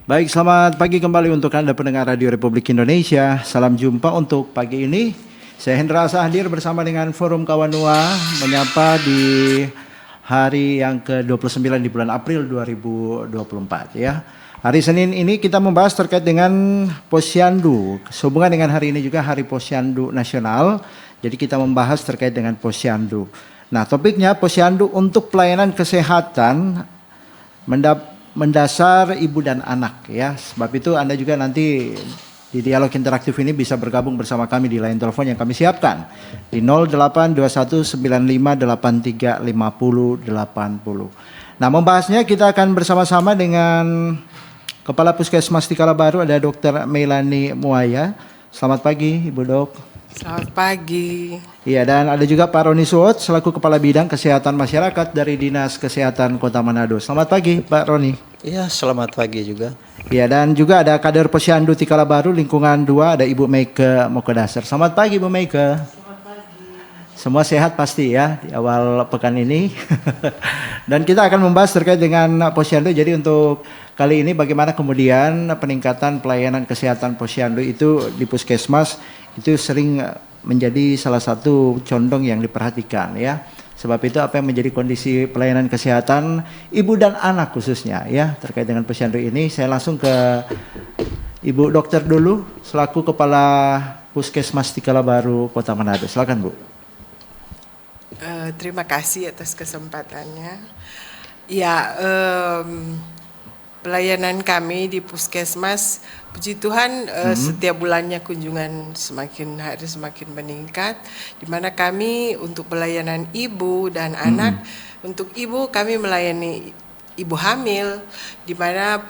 Baik, selamat pagi kembali untuk Anda pendengar Radio Republik Indonesia. Salam jumpa untuk pagi ini. Saya Hendra Asa hadir bersama dengan Forum Kawanua menyapa di hari yang ke-29 di bulan April 2024 ya. Hari Senin ini kita membahas terkait dengan Posyandu. Sehubungan dengan hari ini juga Hari Posyandu Nasional. Jadi kita membahas terkait dengan Posyandu. Nah, topiknya Posyandu untuk pelayanan kesehatan mendasar ibu dan anak ya. Sebab itu Anda juga nanti di dialog interaktif ini bisa bergabung bersama kami di line telepon yang kami siapkan di 082195835080. Nah, membahasnya kita akan bersama-sama dengan Kepala Puskesmas Tikala Baru, ada Dr. Melani Muaya. Selamat pagi Ibu Dok. Selamat pagi. Iya, dan ada juga Pak Roni Suot selaku Kepala Bidang Kesehatan Masyarakat dari Dinas Kesehatan Kota Manado. Selamat pagi Pak Roni. Iya, selamat pagi juga. Iya, dan juga ada Kader Posyandu Tikala Baru lingkungan 2, ada Ibu Meike Mokodasar. Selamat pagi Bu Meike. Selamat pagi. Semua sehat pasti ya di awal pekan ini. Dan kita akan membahas terkait dengan Posyandu. Jadi untuk kali ini bagaimana kemudian peningkatan pelayanan kesehatan Posyandu itu di Puskesmas itu sering menjadi salah satu condong yang diperhatikan ya. Sebab itu apa yang menjadi kondisi pelayanan kesehatan ibu dan anak khususnya ya terkait dengan Posyandu ini, saya langsung ke Ibu Dokter dulu selaku Kepala Puskesmas Tikala Baru Kota Manado. Silakan Bu. Terima kasih atas kesempatannya. Ya, pelayanan kami di Puskesmas, puji Tuhan setiap bulannya kunjungan semakin hari semakin meningkat, di mana kami untuk pelayanan ibu dan anak, untuk ibu kami melayani ibu hamil, di mana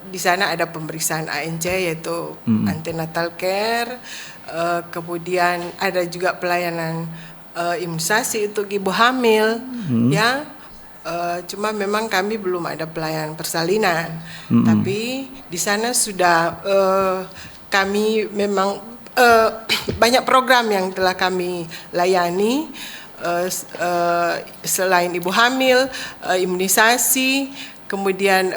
di sana ada pemeriksaan ANC yaitu antenatal care, kemudian ada juga pelayanan imunisasi untuk ibu hamil, ya. Cuma memang kami belum ada pelayanan persalinan, tapi di sana sudah kami memang banyak program yang telah kami layani, selain ibu hamil, imunisasi, kemudian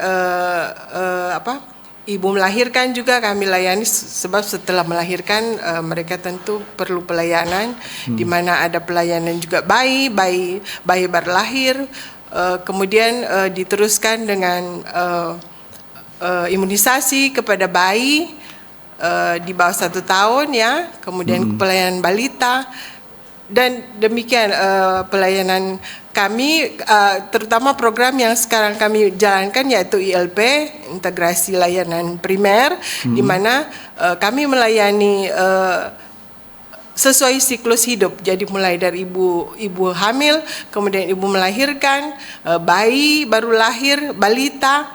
ibu melahirkan juga kami layani, sebab setelah melahirkan mereka tentu perlu pelayanan, di mana ada pelayanan juga bayi baru lahir. Kemudian diteruskan dengan imunisasi kepada bayi di bawah 1 tahun ya, kemudian pelayanan balita, dan demikian pelayanan kami, terutama program yang sekarang kami jalankan yaitu ILP, integrasi layanan primer, di mana kami melayani sesuai siklus hidup. Jadi mulai dari ibu hamil, kemudian ibu melahirkan, bayi baru lahir, balita,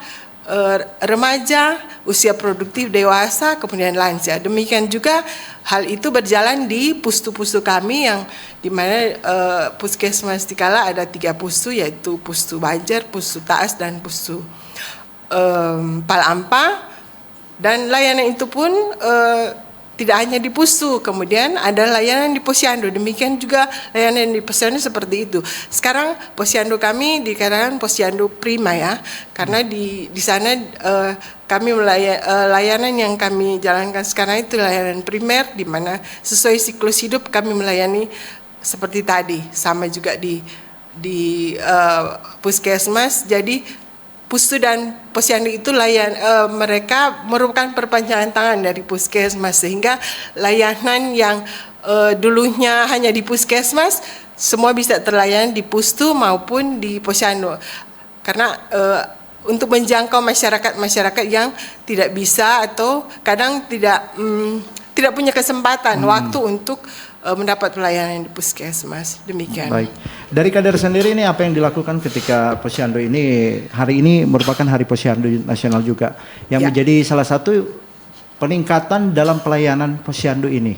remaja, usia produktif dewasa, kemudian lansia. Demikian juga hal itu berjalan di pustu-pustu kami yang di mana Puskesmas Tikala ada 3 pustu, yaitu Pustu Banjar, Pustu Taas, dan Pustu Palampa. Dan layanan itu pun tidak hanya di pustu, kemudian ada layanan di Posyandu. Demikian juga layanan di Posyandu seperti itu. Sekarang Posyandu kami dikatakan Posyandu Prima ya, karena di sana kami layanan yang kami jalankan sekarang itu layanan primer, di mana sesuai siklus hidup kami melayani seperti tadi, sama juga di Puskesmas. Jadi Pustu dan Posyandu itu mereka merupakan perpanjangan tangan dari Puskesmas, sehingga layanan yang dulunya hanya di Puskesmas semua bisa terlayani di Pustu maupun di Posyandu. Karena untuk menjangkau masyarakat yang tidak bisa atau kadang tidak punya kesempatan waktu untuk mendapat pelayanan di Puskesmas. Demikian. Baik. Dari kader sendiri ini apa yang dilakukan ketika Posyandu ini, hari ini merupakan Hari Posyandu Nasional juga, yang menjadi salah satu peningkatan dalam pelayanan Posyandu ini?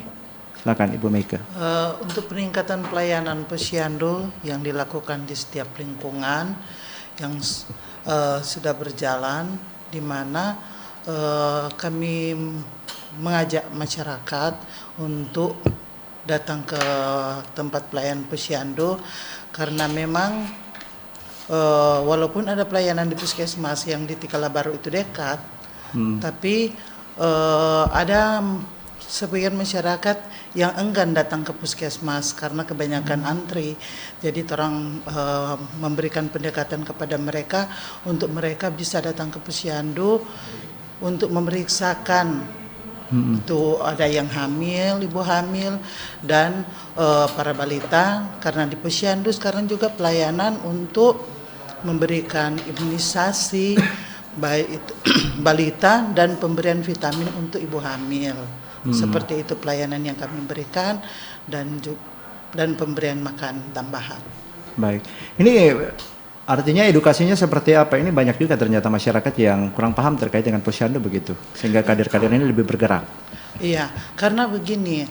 Silakan Ibu Meike. Untuk peningkatan pelayanan Posyandu yang dilakukan di setiap lingkungan yang sudah berjalan, di mana kami mengajak masyarakat untuk datang ke tempat pelayanan Posyandu, karena memang walaupun ada pelayanan di Puskesmas yang di Tikala Baru itu dekat, Tapi ada sebagian masyarakat yang enggan datang ke puskesmas karena kebanyakan antri. Jadi orang memberikan pendekatan kepada mereka untuk mereka bisa datang ke posyandu untuk memeriksakan itu ada yang hamil, ibu hamil dan para balita, karena di posyandu sekarang juga pelayanan untuk memberikan imunisasi baik itu balita dan pemberian vitamin untuk ibu hamil. Seperti itu pelayanan yang kami berikan dan pemberian makan tambahan. Baik. Ini artinya edukasinya seperti apa? Ini banyak juga ternyata masyarakat yang kurang paham terkait dengan posyandu begitu. Sehingga kader-kader ini lebih bergerak. Iya, karena begini,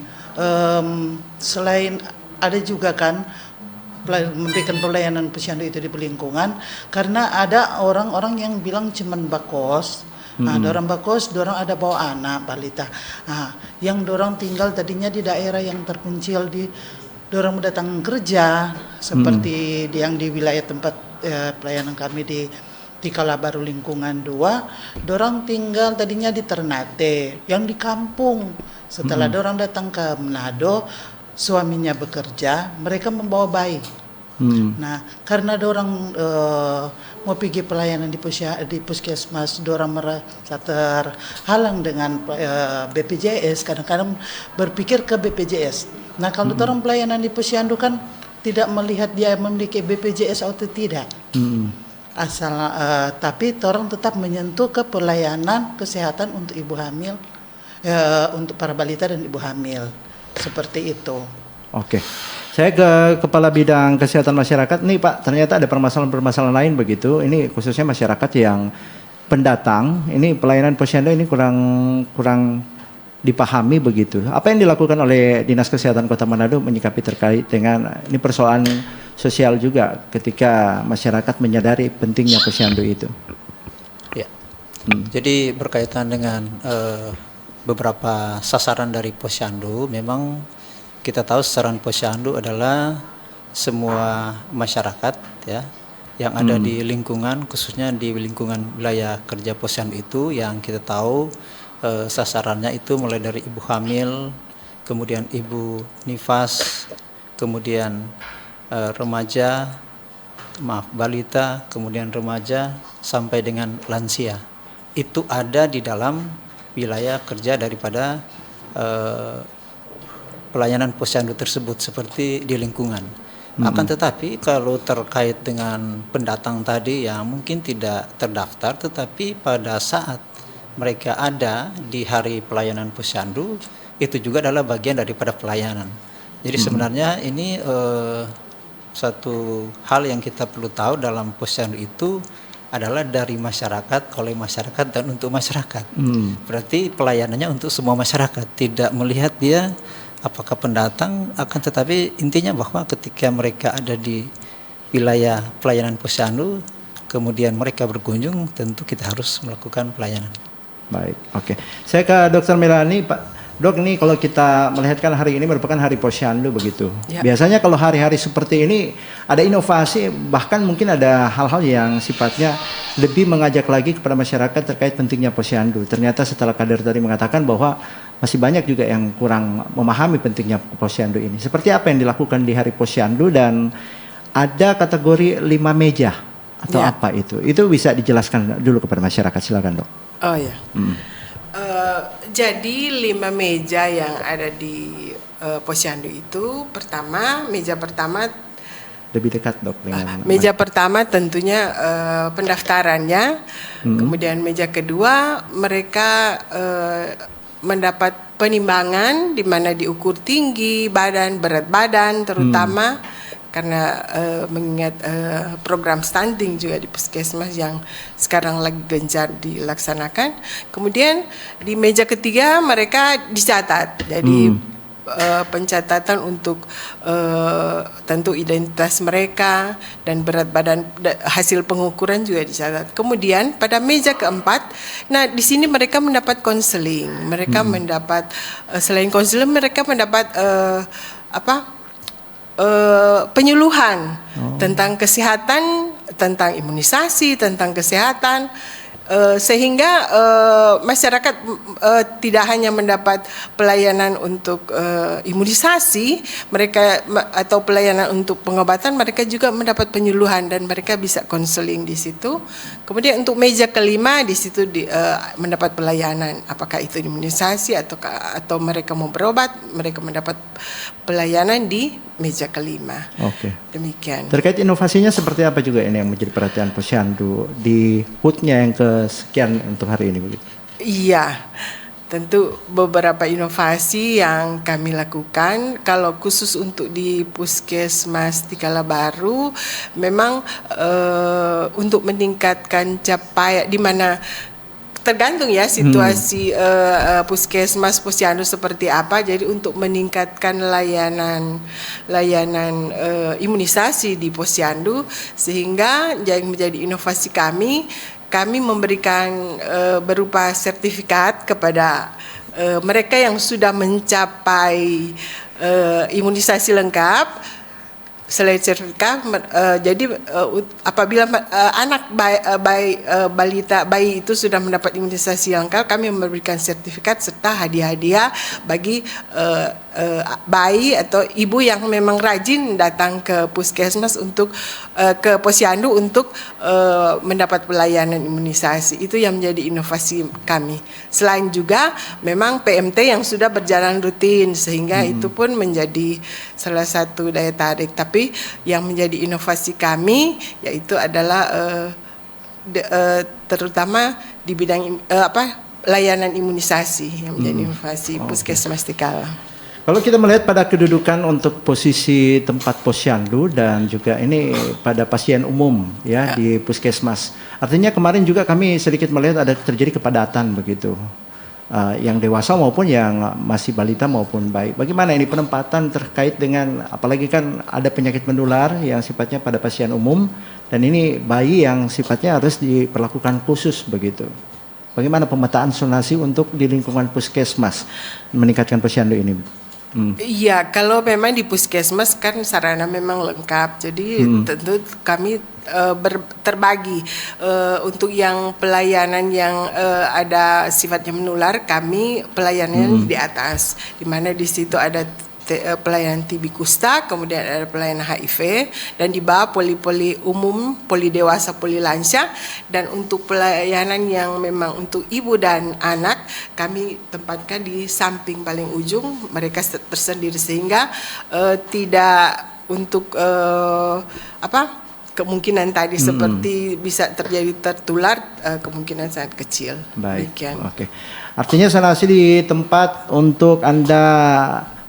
selain ada juga kan memberikan pelayanan posyandu itu di lingkungan, karena ada orang-orang yang bilang cuman bakos. Nah, dorang bakos, dorang ada bawa anak balita. Nah, yang dorang tinggal tadinya di daerah yang terpencil, dorang datang kerja seperti yang di wilayah tempat pelayanan kami di Kalabaru lingkungan 2, dorang tinggal tadinya di Ternate, yang di kampung. Setelah dorang datang ke Manado, suaminya bekerja, mereka membawa bayi. Nah, karena dorang mau pergi pelayanan di puskesmas, dorang merasa terhalang dengan BPJS, kadang-kadang berpikir ke BPJS. Nah, kalau dorang pelayanan di posyandu kan tidak melihat dia memiliki BPJS atau tidak. Asal tapi orang tetap menyentuh ke pelayanan kesehatan untuk ibu hamil, untuk para balita dan ibu hamil. Seperti itu. Oke. Saya ke Kepala Bidang Kesehatan Masyarakat. Nih Pak, ternyata ada permasalahan-permasalahan lain begitu. Ini khususnya masyarakat yang pendatang. Ini pelayanan posyandu ini kurang dipahami begitu. Apa yang dilakukan oleh Dinas Kesehatan Kota Manado menyikapi terkait dengan ini persoalan sosial juga ketika masyarakat menyadari pentingnya posyandu itu? Ya. Jadi berkaitan dengan beberapa sasaran dari posyandu, memang kita tahu sasaran posyandu adalah semua masyarakat ya yang ada di lingkungan, khususnya di lingkungan wilayah kerja posyandu itu, yang kita tahu sasarannya itu mulai dari ibu hamil, kemudian ibu nifas, kemudian balita, kemudian remaja sampai dengan lansia. Itu ada di dalam wilayah kerja daripada pelayanan posyandu tersebut seperti di lingkungan. Akan tetapi kalau terkait dengan pendatang tadi yang mungkin tidak terdaftar, tetapi pada saat mereka ada di hari pelayanan posyandu, itu juga adalah bagian daripada pelayanan. Jadi sebenarnya ini satu hal yang kita perlu tahu dalam posyandu itu adalah dari masyarakat, oleh masyarakat, dan untuk masyarakat. Berarti pelayanannya untuk semua masyarakat, tidak melihat dia apakah pendatang, akan tetapi intinya bahwa ketika mereka ada di wilayah pelayanan posyandu, kemudian mereka berkunjung, tentu kita harus melakukan pelayanan. Baik, oke. Saya ke Dr. Melani, Pak. Dok, ini kalau kita melihatkan hari ini merupakan hari posyandu begitu. Ya. Biasanya kalau hari-hari seperti ini ada inovasi, bahkan mungkin ada hal-hal yang sifatnya lebih mengajak lagi kepada masyarakat terkait pentingnya posyandu. Ternyata setelah kader tadi mengatakan bahwa masih banyak juga yang kurang memahami pentingnya posyandu ini. Seperti apa yang dilakukan di hari posyandu, dan ada kategori 5 meja atau apa itu? Itu bisa dijelaskan dulu kepada masyarakat, silakan Dok. Oh ya. Jadi 5 meja yang ada di posyandu itu, meja pertama lebih dekat Dok dengan meja pertama tentunya pendaftarannya, kemudian meja kedua mereka mendapat penimbangan di mana diukur tinggi badan, berat badan terutama. Karena mengingat program stunting juga di puskesmas yang sekarang lagi gencar dilaksanakan. Kemudian di meja ketiga mereka dicatat. Jadi pencatatan untuk tentu identitas mereka dan berat badan, hasil pengukuran juga dicatat. Kemudian pada meja keempat, nah di sini mereka mendapat konseling. Mereka mendapat selain konseling mereka mendapat penyuluhan tentang kesehatan, tentang imunisasi, tentang kesehatan, sehingga masyarakat tidak hanya mendapat pelayanan untuk imunisasi mereka atau pelayanan untuk pengobatan, mereka juga mendapat penyuluhan dan mereka bisa konseling di situ. Kemudian untuk meja kelima di situ mendapat pelayanan, apakah itu imunisasi atau mereka mau berobat, mereka mendapat pelayanan di meja kelima. Oke. Demikian. Terkait inovasinya seperti apa juga ini yang menjadi perhatian Posyandu di HUT-nya yang kesekian untuk hari ini begitu? Iya, tentu beberapa inovasi yang kami lakukan. Kalau khusus untuk di Puskesmas Tikala Baru, memang untuk meningkatkan capaian di mana tergantung ya situasi puskesmas Posyandu seperti apa. Jadi untuk meningkatkan layanan imunisasi di Posyandu, sehingga yang menjadi inovasi kami memberikan berupa sertifikat kepada mereka yang sudah mencapai imunisasi lengkap. Selain sertifikat, jadi apabila anak bayi itu sudah mendapat imunisasi lengkap, kami memberikan sertifikat serta hadiah-hadiah bagi bayi atau ibu yang memang rajin datang ke puskesmas untuk ke Posyandu untuk mendapat pelayanan imunisasi. Itu yang menjadi inovasi kami. Selain juga memang PMT yang sudah berjalan rutin, sehingga itu pun menjadi salah satu daya tarik. Tapi yang menjadi inovasi kami yaitu adalah terutama di bidang layanan imunisasi yang menjadi inovasi Puskesmas Tikala. Kalau kita melihat pada kedudukan untuk posisi tempat Posyandu dan juga ini pada pasien umum ya di puskesmas. Artinya kemarin juga kami sedikit melihat ada terjadi kepadatan begitu. Yang dewasa maupun yang masih balita maupun bayi. Bagaimana ini penempatan terkait dengan apalagi kan ada penyakit menular yang sifatnya pada pasien umum dan ini bayi yang sifatnya harus diperlakukan khusus begitu. Bagaimana pemetaan zonasi untuk di lingkungan puskesmas meningkatkan Posyandu ini? Iya, kalau memang di puskesmas kan sarana memang lengkap, jadi tentu kami terbagi untuk yang pelayanan yang ada sifatnya menular, kami pelayanan di atas, di mana di situ ada pelayanan TB kusta, kemudian ada pelayanan HIV, dan di bawah poli umum, poli dewasa, poli lansia. Dan untuk pelayanan yang memang untuk ibu dan anak, kami tempatkan di samping paling ujung, mereka tersendiri sehingga tidak untuk kemungkinan tadi seperti bisa terjadi tertular, kemungkinan sangat kecil. Baik, Demikian. oke. Artinya zonasi di tempat untuk Anda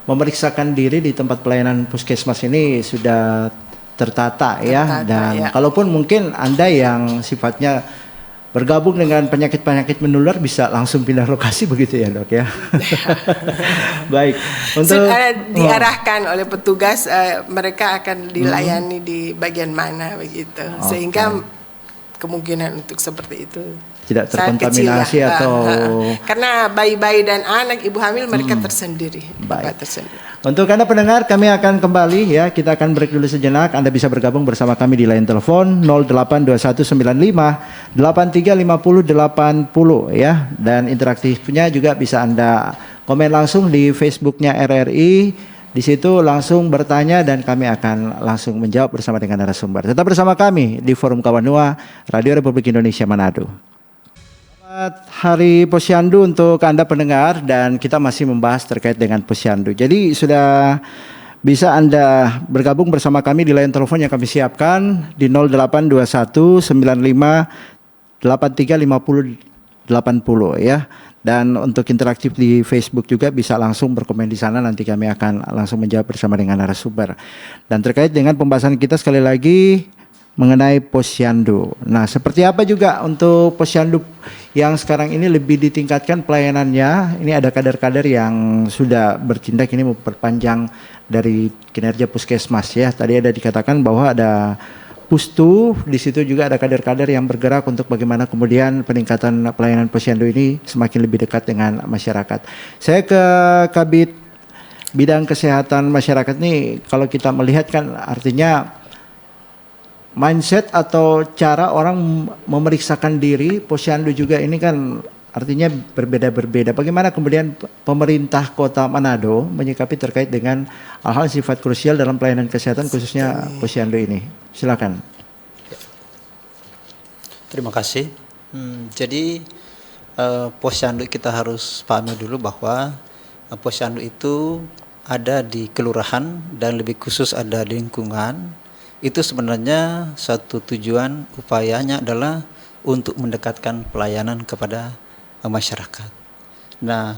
memeriksakan diri di tempat pelayanan puskesmas ini sudah tertata ya, dan kalaupun mungkin Anda yang sifatnya bergabung dengan penyakit-penyakit menular bisa langsung pindah lokasi begitu ya dok ya. Baik, untuk diarahkan oleh petugas, mereka akan dilayani di bagian mana begitu, sehingga kemungkinan untuk seperti itu tidak terkontaminasi atau karena bayi-bayi dan anak ibu hamil mereka tersendiri. Baik. Untuk Anda pendengar, kami akan kembali ya. Kita akan break dulu sejenak. Anda bisa bergabung bersama kami di line telepon 082195 835080 ya. Dan interaktifnya juga bisa Anda komen langsung di Facebooknya RRI. Di situ langsung bertanya dan kami akan langsung menjawab bersama dengan narasumber. Tetap bersama kami di Forum Kawanua Radio Republik Indonesia Manado. Selamat Hari Posyandu untuk Anda pendengar, dan kita masih membahas terkait dengan Posyandu. Jadi sudah bisa Anda bergabung bersama kami di line telepon yang kami siapkan di 082195835080 ya. Dan untuk interaktif di Facebook juga bisa langsung berkomen di sana, nanti kami akan langsung menjawab bersama dengan narasumber. Dan terkait dengan pembahasan kita sekali lagi mengenai Posyandu. Nah, seperti apa juga untuk Posyandu yang sekarang ini lebih ditingkatkan pelayanannya? Ini ada kader-kader yang sudah bertindak ini memperpanjang dari kinerja puskesmas ya. Tadi ada dikatakan bahwa ada Pustu, di situ juga ada kader-kader yang bergerak untuk bagaimana kemudian peningkatan pelayanan Posyandu ini semakin lebih dekat dengan masyarakat. Saya ke Kabid Bidang Kesehatan Masyarakat nih, kalau kita melihat kan artinya mindset atau cara orang memeriksakan diri posyandu juga ini kan artinya berbeda-berbeda. Bagaimana kemudian pemerintah Kota Manado menyikapi terkait dengan hal-hal sifat krusial dalam pelayanan kesehatan khususnya posyandu ini? Silakan. Terima kasih. Jadi posyandu kita harus pahami dulu bahwa posyandu itu ada di kelurahan dan lebih khusus ada di lingkungan. Itu sebenarnya satu tujuan upayanya adalah untuk mendekatkan pelayanan kepada masyarakat. Nah,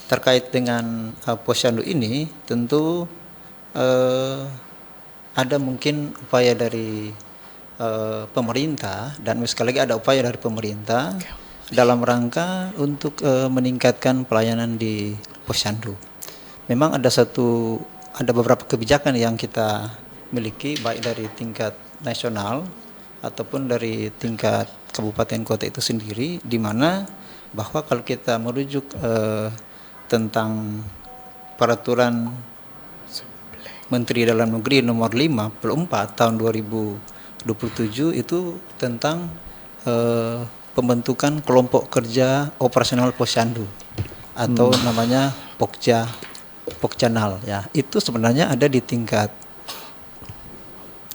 terkait dengan posyandu ini tentu ada mungkin upaya dari pemerintah dan sekali lagi ada upaya dari pemerintah dalam rangka untuk meningkatkan pelayanan di posyandu. Memang ada beberapa kebijakan yang kita miliki baik dari tingkat nasional ataupun dari tingkat kabupaten kota itu sendiri, di mana bahwa kalau kita merujuk tentang peraturan Menteri Dalam Negeri nomor 54 tahun 2027 itu tentang pembentukan kelompok kerja operasional posyandu atau namanya Pokjanal ya. Itu sebenarnya ada di tingkat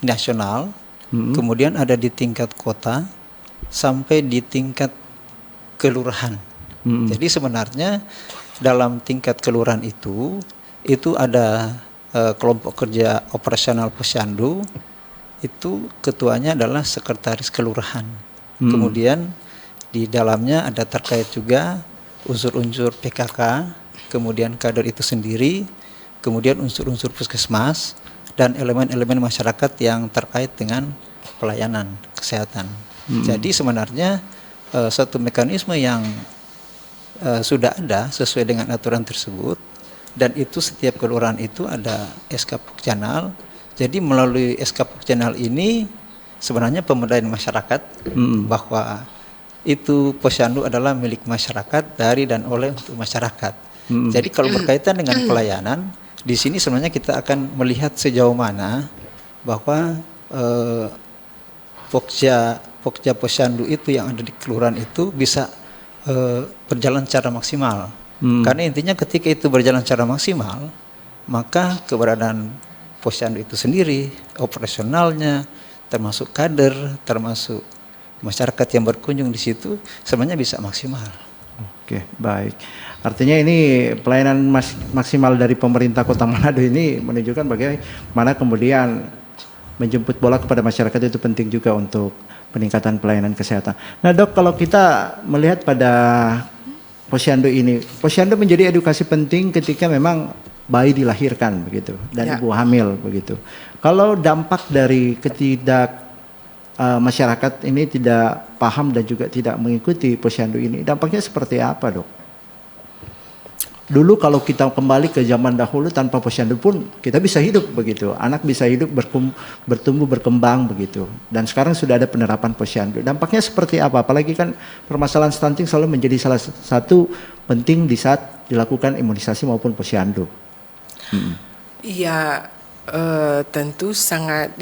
nasional, kemudian ada di tingkat kota sampai di tingkat kelurahan. Jadi sebenarnya dalam tingkat kelurahan itu ada kelompok kerja operasional posyandu, itu ketuanya adalah sekretaris kelurahan. Kemudian di dalamnya ada terkait juga unsur-unsur PKK, kemudian kader itu sendiri, kemudian unsur-unsur puskesmas dan elemen-elemen masyarakat yang terkait dengan pelayanan kesehatan. Jadi sebenarnya satu mekanisme yang sudah ada sesuai dengan aturan tersebut, dan itu setiap kelurahan itu ada SK Pokjanal. Jadi melalui SK Pokjanal ini sebenarnya pemberdayaan masyarakat bahwa itu posyandu adalah milik masyarakat, dari dan oleh untuk masyarakat. Jadi kalau berkaitan dengan pelayanan, di sini sebenarnya kita akan melihat sejauh mana bahwa Pokja posyandu itu yang ada di kelurahan itu bisa berjalan secara maksimal. Karena intinya ketika itu berjalan secara maksimal, maka keberadaan posyandu itu sendiri, operasionalnya, termasuk kader, termasuk masyarakat yang berkunjung di situ, sebenarnya bisa maksimal. Oke, baik. Artinya ini pelayanan maksimal dari pemerintah Kota Manado ini menunjukkan bagaimana kemudian menjemput bola kepada masyarakat itu penting juga untuk peningkatan pelayanan kesehatan. Nah dok, kalau kita melihat pada posyandu ini, posyandu menjadi edukasi penting ketika memang bayi dilahirkan begitu dan ibu hamil begitu. Kalau dampak dari masyarakat ini tidak paham dan juga tidak mengikuti posyandu ini, dampaknya seperti apa dok? Dulu kalau kita kembali ke zaman dahulu tanpa posyandu pun kita bisa hidup begitu, anak bisa hidup bertumbuh berkembang begitu. Dan sekarang sudah ada penerapan posyandu. Dampaknya seperti apa? Apalagi kan permasalahan stunting selalu menjadi salah satu penting di saat dilakukan imunisasi maupun posyandu. Iya, tentu sangat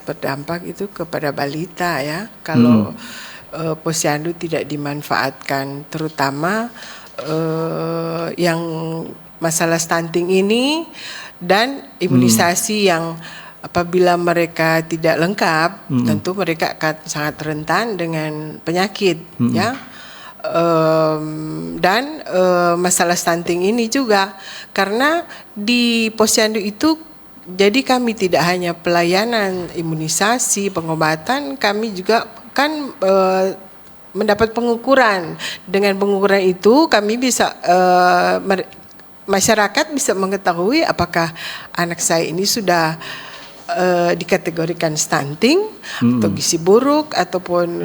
berdampak itu kepada balita ya. Kalau posyandu tidak dimanfaatkan, terutama yang masalah stunting ini dan imunisasi yang apabila mereka tidak lengkap, tentu mereka akan sangat rentan dengan penyakit ya. Dan masalah stunting ini juga karena di posyandu itu, jadi kami tidak hanya pelayanan imunisasi, pengobatan, kami juga kan mendapat pengukuran. Dengan pengukuran itu kami bisa masyarakat bisa mengetahui apakah anak saya ini sudah dikategorikan stunting atau gizi buruk ataupun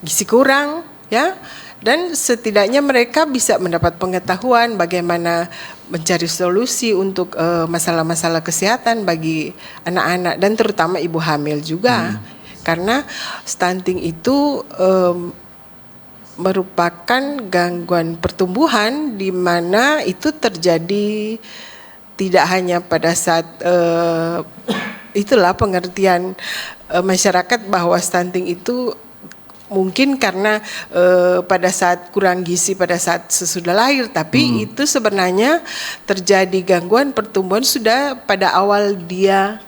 gizi kurang ya. Dan setidaknya mereka bisa mendapat pengetahuan bagaimana mencari solusi untuk masalah-masalah kesehatan bagi anak-anak dan terutama ibu hamil juga. Karena stunting itu merupakan gangguan pertumbuhan di mana itu terjadi tidak hanya pada saat itulah pengertian masyarakat bahwa stunting itu mungkin karena pada saat kurang gizi pada saat sesudah lahir, tapi itu sebenarnya terjadi gangguan pertumbuhan sudah pada awal dia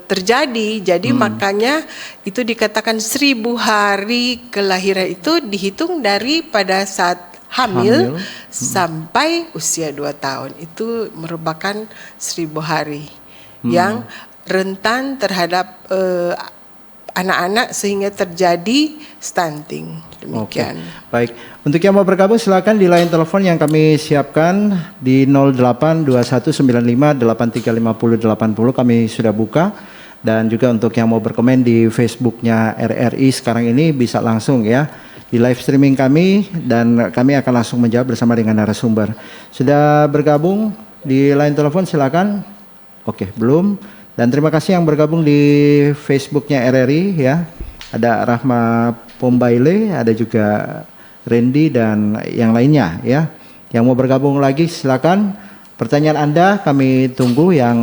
terjadi. Jadi makanya itu dikatakan 1000 hari kelahiran itu dihitung dari pada saat hamil sampai usia 2 tahun. Itu merupakan 1000 hari yang rentan terhadap anak-anak sehingga terjadi stunting. Demikian. Oke. Baik, untuk yang mau bergabung silakan di line telepon yang kami siapkan di 082195835080 kami sudah buka, dan juga untuk yang mau berkomen di Facebooknya RRI sekarang ini bisa langsung ya di live streaming kami, dan kami akan langsung menjawab bersama dengan narasumber. Sudah bergabung di line telepon silakan. Oke, belum. Dan terima kasih yang bergabung di Facebooknya RRI ya. Ada Rahma Pombaile, ada juga Randy dan yang lainnya ya. Yang mau bergabung lagi silakan. Pertanyaan Anda kami tunggu yang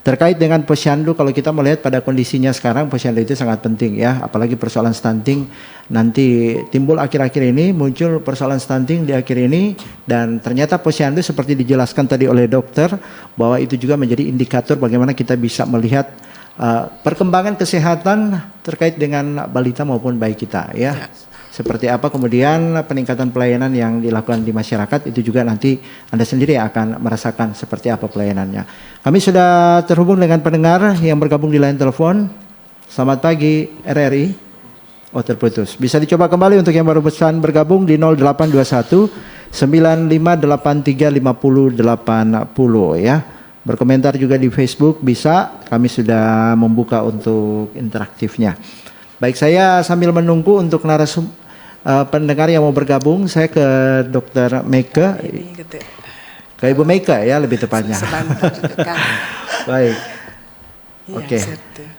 terkait dengan posyandu. Kalau kita melihat pada kondisinya sekarang, posyandu itu sangat penting ya. Apalagi persoalan stunting nanti timbul akhir-akhir ini, muncul persoalan stunting di akhir ini, dan ternyata posyandu seperti dijelaskan tadi oleh dokter bahwa itu juga menjadi indikator bagaimana kita bisa melihat perkembangan kesehatan terkait dengan balita maupun bayi kita ya. Seperti apa kemudian peningkatan pelayanan yang dilakukan di masyarakat, itu juga nanti Anda sendiri akan merasakan seperti apa pelayanannya. Kami sudah terhubung dengan pendengar yang bergabung di line telepon. Selamat pagi RRI. Oh, terputus. Bisa dicoba kembali untuk yang baru pesan bergabung di 0821 9583 5080 ya. Berkomentar juga di Facebook bisa, kami sudah membuka untuk interaktifnya. Baik, saya sambil menunggu untuk pendengar yang mau bergabung, saya ke Dr. Meike, ke Ibu Meike ya lebih tepatnya. Baik, oke.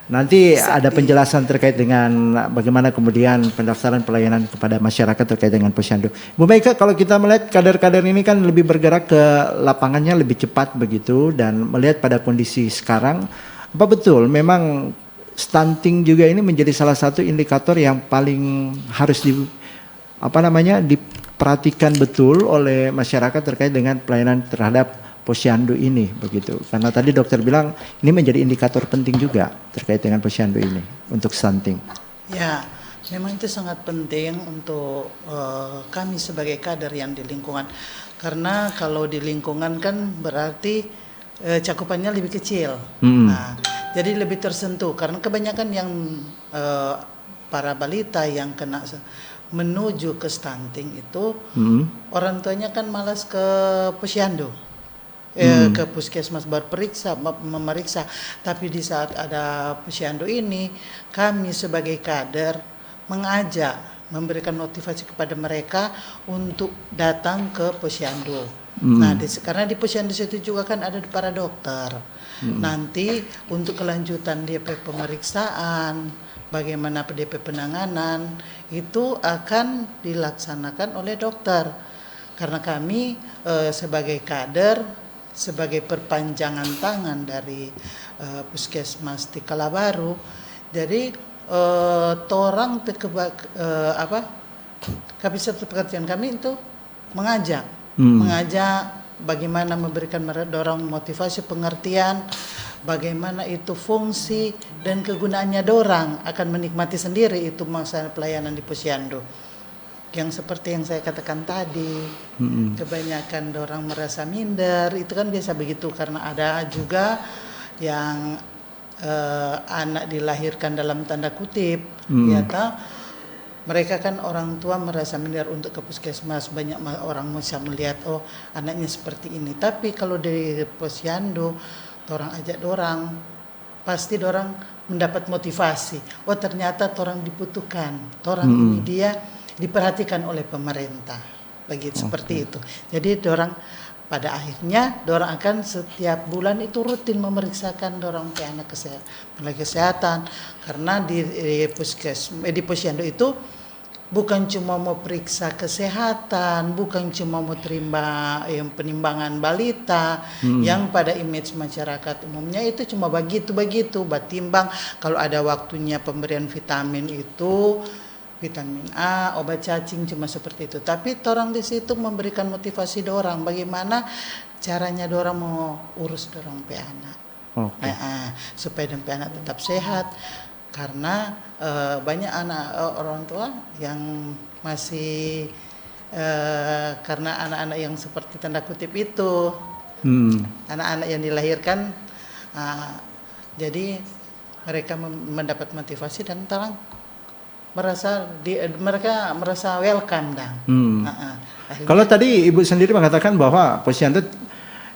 Nanti ada penjelasan terkait dengan bagaimana kemudian pendaftaran pelayanan kepada masyarakat terkait dengan posyandu. Bu Meike, kalau kita melihat kader-kader ini kan lebih bergerak ke lapangannya lebih cepat begitu, dan melihat pada kondisi sekarang, apa betul memang stunting juga ini menjadi salah satu indikator yang paling harus diperhatikan betul oleh masyarakat terkait dengan pelayanan terhadap posyandu ini begitu. Karena tadi dokter bilang ini menjadi indikator penting juga terkait dengan posyandu ini untuk stunting. Ya, memang itu sangat penting untuk kami sebagai kader yang di lingkungan. Karena kalau di lingkungan kan berarti cakupannya lebih kecil. Nah, jadi lebih tersentuh karena kebanyakan yang para balita yang kena menuju ke stunting itu orang tuanya kan malas ke posyandu, ke puskesmas memeriksa. Tapi di saat ada posyandu ini, kami sebagai kader mengajak, memberikan motivasi kepada mereka untuk datang ke posyandu. Nah, karena di posyandu situ juga kan ada para dokter. Nanti untuk kelanjutan DP pemeriksaan, bagaimana DP penanganan, itu akan dilaksanakan oleh dokter. Karena kami sebagai kader, sebagai perpanjangan tangan dari puskesmas di Kalabaru, jadi torang kapasitas pekerjaan kami itu mengajak bagaimana memberikan dorong motivasi pengertian, bagaimana itu fungsi dan kegunaannya dorang akan menikmati sendiri itu masalah pelayanan di posyandu. Yang seperti yang saya katakan tadi, kebanyakan dorang merasa minder, itu kan biasa begitu karena ada juga yang anak dilahirkan dalam tanda kutip, ya mereka kan orang tua merasa minder untuk ke puskesmas, banyak orang bisa melihat oh anaknya seperti ini. Tapi kalau dari posyandu, orang ajak dorang, pasti dorang mendapat motivasi. Oh ternyata orang dibutuhkan, orang ini dia diperhatikan oleh pemerintah, begitu seperti itu. Jadi dorang pada akhirnya dorang akan setiap bulan itu rutin memeriksakan dorang ke anak kesehatan, karena di posyandu itu bukan cuma mau periksa kesehatan, bukan cuma mau terima penimbangan balita yang pada image masyarakat umumnya itu cuma begitu-begitu, batimbang kalau ada waktunya pemberian vitamin itu vitamin A, obat cacing cuma seperti itu. Tapi orang di situ memberikan motivasi dorang bagaimana caranya dorang mau urus dorang pe anak. Oke. Supaya dorang pe anak tetap sehat karena banyak anak orang tua yang masih karena anak-anak yang seperti tanda kutip itu anak-anak yang dilahirkan jadi mereka mendapat motivasi dan terang mereka merasa welcome dan. Kalau tadi Ibu sendiri mengatakan bahwa Posyandu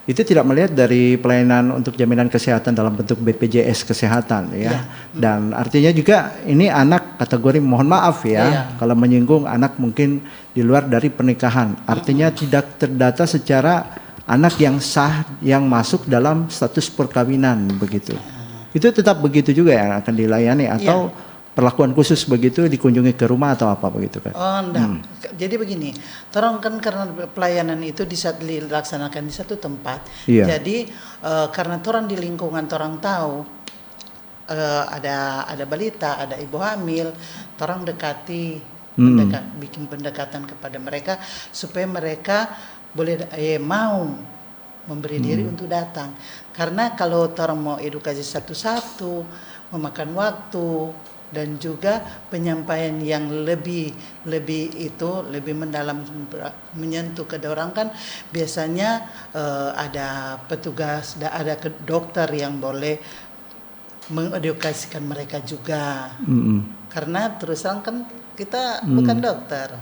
itu tidak melihat dari pelayanan untuk jaminan kesehatan dalam bentuk BPJS kesehatan ya. Dan artinya juga ini anak kategori mohon maaf ya kalau menyinggung anak mungkin di luar dari pernikahan. Artinya tidak terdata secara anak yang sah yang masuk dalam status perkawinan begitu. Itu tetap begitu juga yang akan dilayani atau perlakuan khusus begitu dikunjungi ke rumah atau apa begitu kan? Oh enggak. Jadi begini, orang kan karena pelayanan itu dilaksanakan di satu tempat. Jadi karena orang di lingkungan orang tahu ada balita, ada ibu hamil, orang dekati, bikin pendekatan kepada mereka supaya mereka boleh mau memberi diri untuk datang. Karena kalau orang mau edukasi satu-satu, memakan waktu dan juga penyampaian yang lebih mendalam menyentuh ke orang kan biasanya ada petugas, ada dokter yang boleh mengedukasikan mereka juga. Karena terus terang kan kita bukan dokter.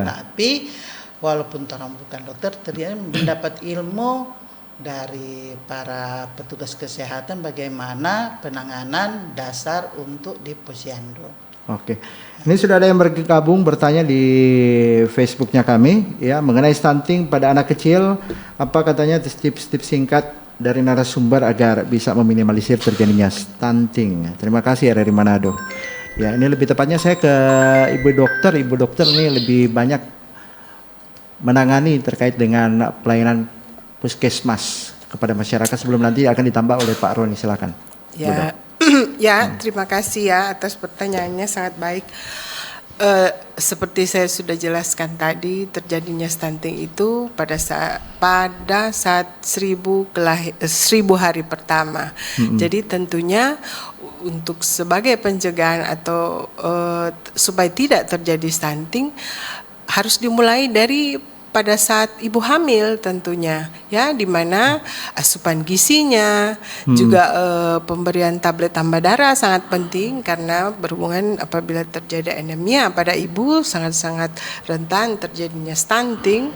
Tapi walaupun orang bukan dokter, ternyata mendapat ilmu dari para petugas kesehatan bagaimana penanganan dasar untuk di Posyandu. Oke. Ini sudah ada yang bergabung bertanya di Facebooknya kami ya mengenai stunting pada anak kecil. Apa katanya tips-tips singkat dari narasumber agar bisa meminimalisir terjadinya stunting. Terima kasih ya dari Manado. Ya, ini lebih tepatnya saya ke Ibu Dokter. Ibu Dokter ini lebih banyak menangani terkait dengan pelayanan puskesmas kepada masyarakat sebelum nanti akan ditambah oleh Pak Roni, silakan. Ya, terima kasih ya atas pertanyaannya sangat baik. Seperti saya sudah jelaskan tadi, terjadinya stunting itu pada saat 1000 hari pertama. Jadi tentunya untuk sebagai pencegahan atau supaya tidak terjadi stunting harus dimulai dari pada saat ibu hamil tentunya ya, di mana asupan gizinya juga pemberian tablet tambah darah sangat penting karena berhubungan apabila terjadi anemia pada ibu sangat-sangat rentan terjadinya stunting.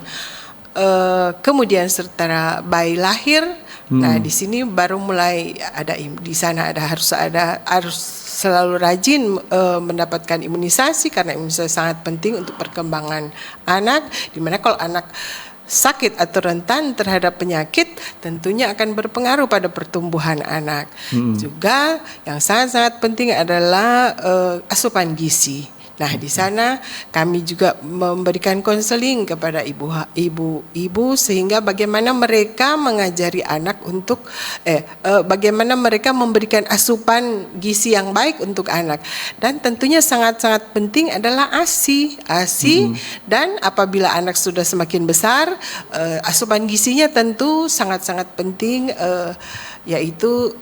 Kemudian setelah bayi lahir, nah di sini baru mulai ada di sana harus selalu rajin mendapatkan imunisasi karena imunisasi sangat penting untuk perkembangan anak. Dimana kalau anak sakit atau rentan terhadap penyakit tentunya akan berpengaruh pada pertumbuhan anak. Juga yang sangat-sangat penting adalah asupan gizi. Nah, di sana kami juga memberikan konseling kepada ibu sehingga bagaimana mereka mengajari anak untuk bagaimana mereka memberikan asupan gizi yang baik untuk anak. Dan tentunya sangat-sangat penting adalah ASI dan apabila anak sudah semakin besar, asupan gizinya tentu sangat-sangat penting yaitu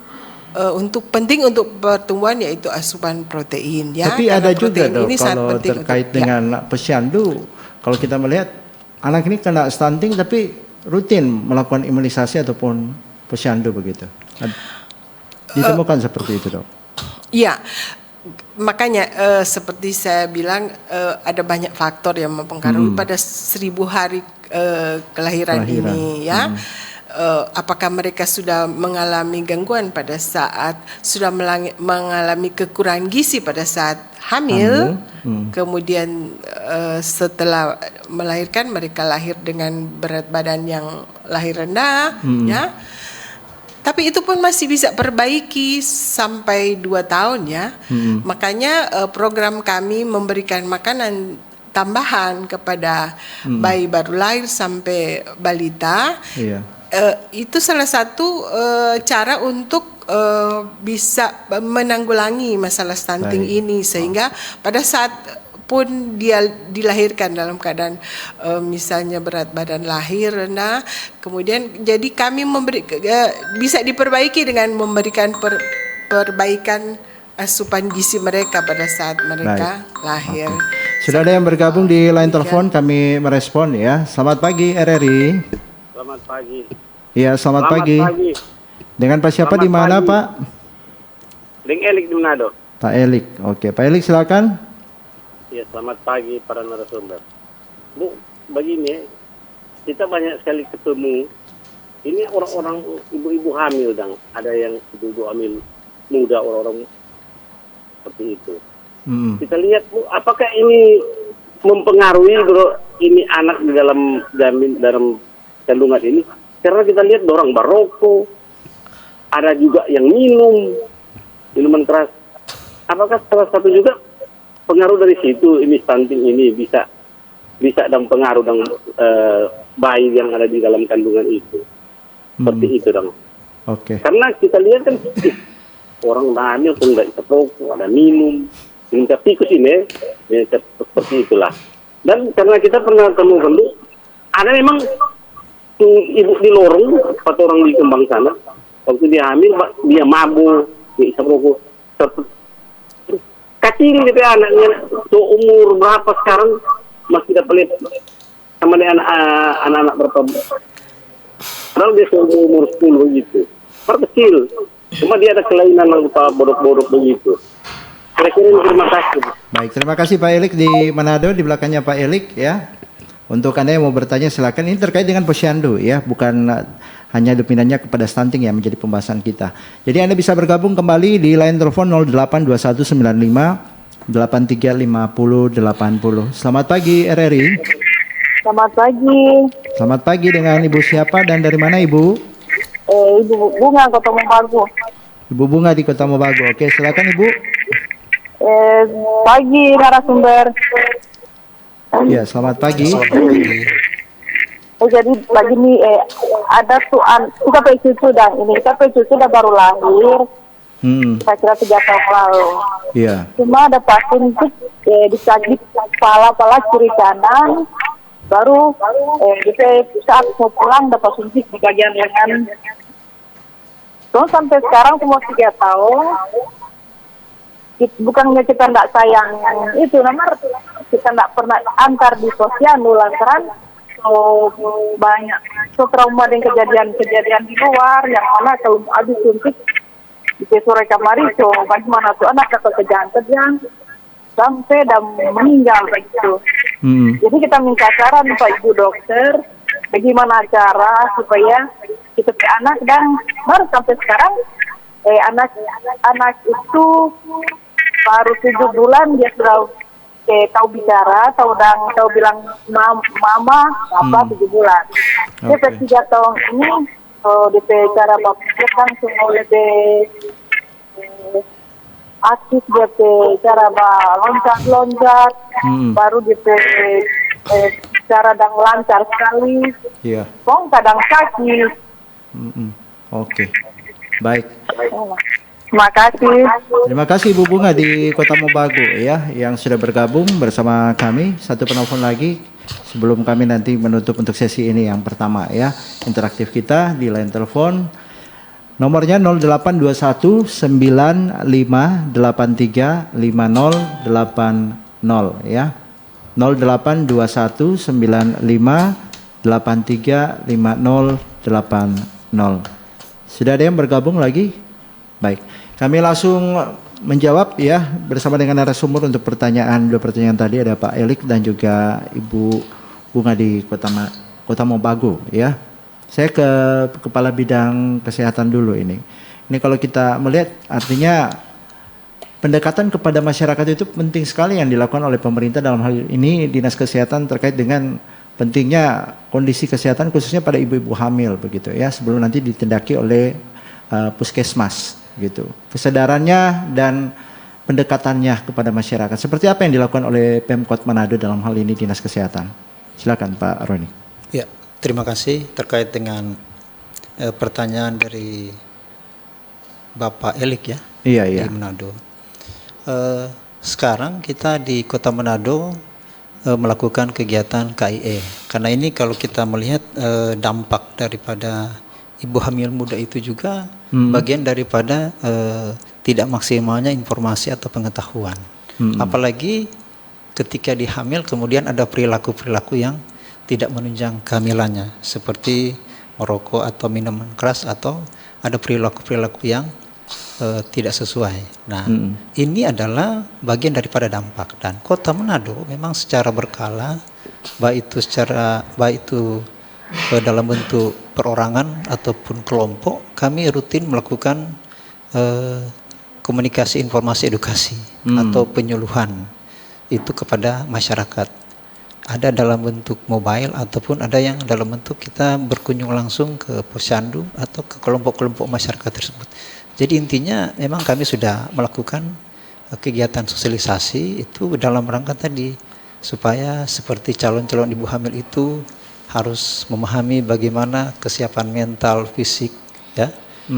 untuk pertumbuhan yaitu asupan protein ya. Tapi ada juga dong kalau terkait dengan Posyandu, kalau kita melihat anak ini kena stunting tapi rutin melakukan imunisasi ataupun Posyandu begitu. Ditemukan seperti itu dok? Iya. Makanya seperti saya bilang ada banyak faktor yang mempengaruhi pada 1000 hari kelahiran ini ya. Apakah mereka sudah mengalami gangguan pada saat sudah mengalami kekurangan gizi pada saat hamil. Kemudian setelah melahirkan mereka lahir dengan berat badan yang lahir rendah ya. Tapi itu pun masih bisa perbaiki sampai 2 tahun ya. Makanya program kami memberikan makanan tambahan kepada bayi baru lahir sampai balita. Iya. Itu salah satu cara untuk bisa menanggulangi masalah stunting Baik. ini, sehingga pada saat pun dia dilahirkan dalam keadaan misalnya berat badan lahir rendah, kemudian jadi kami bisa diperbaiki dengan memberikan perbaikan asupan gizi mereka pada saat mereka lahir. Sudah ada yang bergabung di line telepon, kami merespon ya. Selamat pagi RRI. Selamat pagi. Iya, selamat pagi. Pagi. Dengan Pak siapa Selamat di mana, pagi. Pak? Deng Elik di Manado. Pak Elik. Oke, Pak Elik silakan. Ya, selamat pagi para narasumber. Bu, begini, kita banyak sekali ketemu. Ini orang-orang ibu-ibu hamil, dong. Ada yang ibu-ibu hamil muda, orang-orang seperti itu. Kita lihat, Bu, apakah ini mempengaruhi, bro, ini anak di dalam kandungan ini? Karena kita lihat orang baroko, ada juga yang minuman keras. Apakah salah satu juga pengaruh dari situ ini stunting ini bisa dan pengaruh dan bayi yang ada di dalam kandungan itu seperti itu dong. Oke. Karena kita lihat kan orang hamil pun nggak bisa rokok, ada minum tikus ini ya, seperti itulah. Dan karena kita pernah temukan dulu ada memang ibu di lorong 4 orang di Kembang sana waktu dia hamil dia mabuk, dia bisa rokok. Kecil gitu ya anaknya, tuh umur berapa sekarang masih dapat lihat sama dia anak-anak berapa? Padahal dia umur 10 gitu, kecil. Cuma dia ada kelainan lupa bodok-bodok begitu. Kira-kira terima kasih. Baik, terima kasih Pak Elik di Manado, di belakangnya Pak Elik ya. Untuk Anda yang mau bertanya silakan. Ini terkait dengan posyandu ya, bukan hanya dominannya kepada stunting yang menjadi pembahasan kita. Jadi Anda bisa bergabung kembali di line telepon 082195 835080. Selamat pagi RRI. Selamat pagi. Selamat pagi, dengan Ibu siapa dan dari mana Ibu? Ibu Bunga Kota Mobagu. Ibu Bunga di Kota Mobagu. Oke, silakan Ibu. Pagi narasumber. Ya, selamat pagi. Jadi pagi ini ada kita cucu dan ini kita cucu udah baru lahir. Saya kira 3 tahun lalu. Iya. Cuma ada pasien disakit kepala kiri kanan. Baru saat mau pulang dapat suntik di bagian lengan. Terus sampai sekarang semua 3 tahun. Bukannya kita tidak sayang itu, namanya kita tidak pernah antar di posyandu lantaran banyak trauma dan kejadian di luar yang mana kalau habis suntik di sore kamari bagaimana tuh anak atau kejang-kejang sampai dan meninggal begitu. Jadi kita minta saran Pak Ibu dokter bagaimana cara supaya kita punya anak, dan baru sampai sekarang anak itu baru 7 bulan dia sudah tahu bicara, tahu bilang mama apa 7 bulan. Dia 3 tahun ini DP cara bapaknya kan semua lebih aktif, DP cara loncat, baru DP cara dan lancar sekali. Iya. Kadang sakit. Oke. Baik. Terima kasih. Terima kasih Ibu Bunga di Kota Mobagu ya, yang sudah bergabung bersama kami. Satu penelpon lagi sebelum kami nanti menutup untuk sesi ini yang pertama ya, interaktif kita di line telepon. Nomornya 0821 9583 5080 ya. 0821 9583 5080. Sudah ada yang bergabung lagi? Baik, kami langsung menjawab ya bersama dengan narasumber untuk dua pertanyaan tadi. Ada Pak Elik dan juga Ibu Bunga di Kota Mobagu ya. Saya ke Kepala Bidang Kesehatan dulu ini. Ini kalau kita melihat artinya pendekatan kepada masyarakat itu penting sekali yang dilakukan oleh pemerintah, dalam hal ini Dinas Kesehatan, terkait dengan pentingnya kondisi kesehatan khususnya pada ibu-ibu hamil begitu ya, sebelum nanti ditindaki oleh puskesmas gitu. Kesadarannya dan pendekatannya kepada masyarakat. Seperti apa yang dilakukan oleh Pemkot Manado dalam hal ini Dinas Kesehatan? Silakan Pak Roni. Ya, terima kasih terkait dengan pertanyaan dari Bapak Elik ya. Iya. Di Manado. Sekarang kita di Kota Manado melakukan kegiatan KIE. Karena ini kalau kita melihat dampak daripada ibu hamil muda itu juga bagian daripada tidak maksimalnya informasi atau pengetahuan. Apalagi ketika dihamil kemudian ada perilaku-perilaku yang tidak menunjang kehamilannya, seperti merokok atau minuman keras, atau ada perilaku-perilaku yang tidak sesuai. Nah, ini adalah bagian daripada dampak, dan Kota Manado memang secara berkala, baik itu dalam bentuk perorangan ataupun kelompok, kami rutin melakukan komunikasi, informasi, edukasi atau penyuluhan itu kepada masyarakat. Ada dalam bentuk mobile ataupun ada yang dalam bentuk kita berkunjung langsung ke posyandu atau ke kelompok-kelompok masyarakat tersebut. Jadi intinya memang kami sudah melakukan kegiatan sosialisasi itu dalam rangka tadi supaya seperti calon-calon ibu hamil itu harus memahami bagaimana kesiapan mental, fisik ya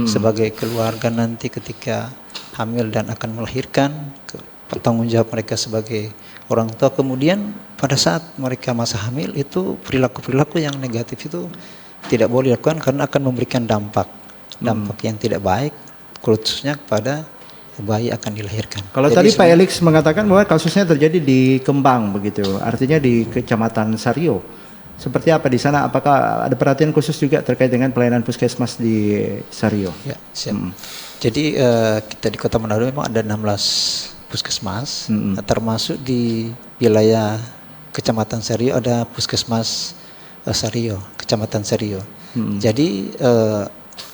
sebagai keluarga nanti ketika hamil dan akan melahirkan, bertanggung jawab mereka sebagai orang tua. Kemudian pada saat mereka masa hamil itu perilaku-perilaku yang negatif itu tidak boleh dilakukan karena akan memberikan dampak yang tidak baik, khususnya kepada bayi akan dilahirkan. Kalau tadi Pak Elix mengatakan bahwa kasusnya terjadi di Kembang begitu, artinya di Kecamatan Sario. Seperti apa di sana? Apakah ada perhatian khusus juga terkait dengan pelayanan puskesmas di Sario? Ya, siap. Jadi kita di Kota Manado memang ada 16 puskesmas, termasuk di wilayah Kecamatan Sario ada puskesmas Sario, Kecamatan Sario. Jadi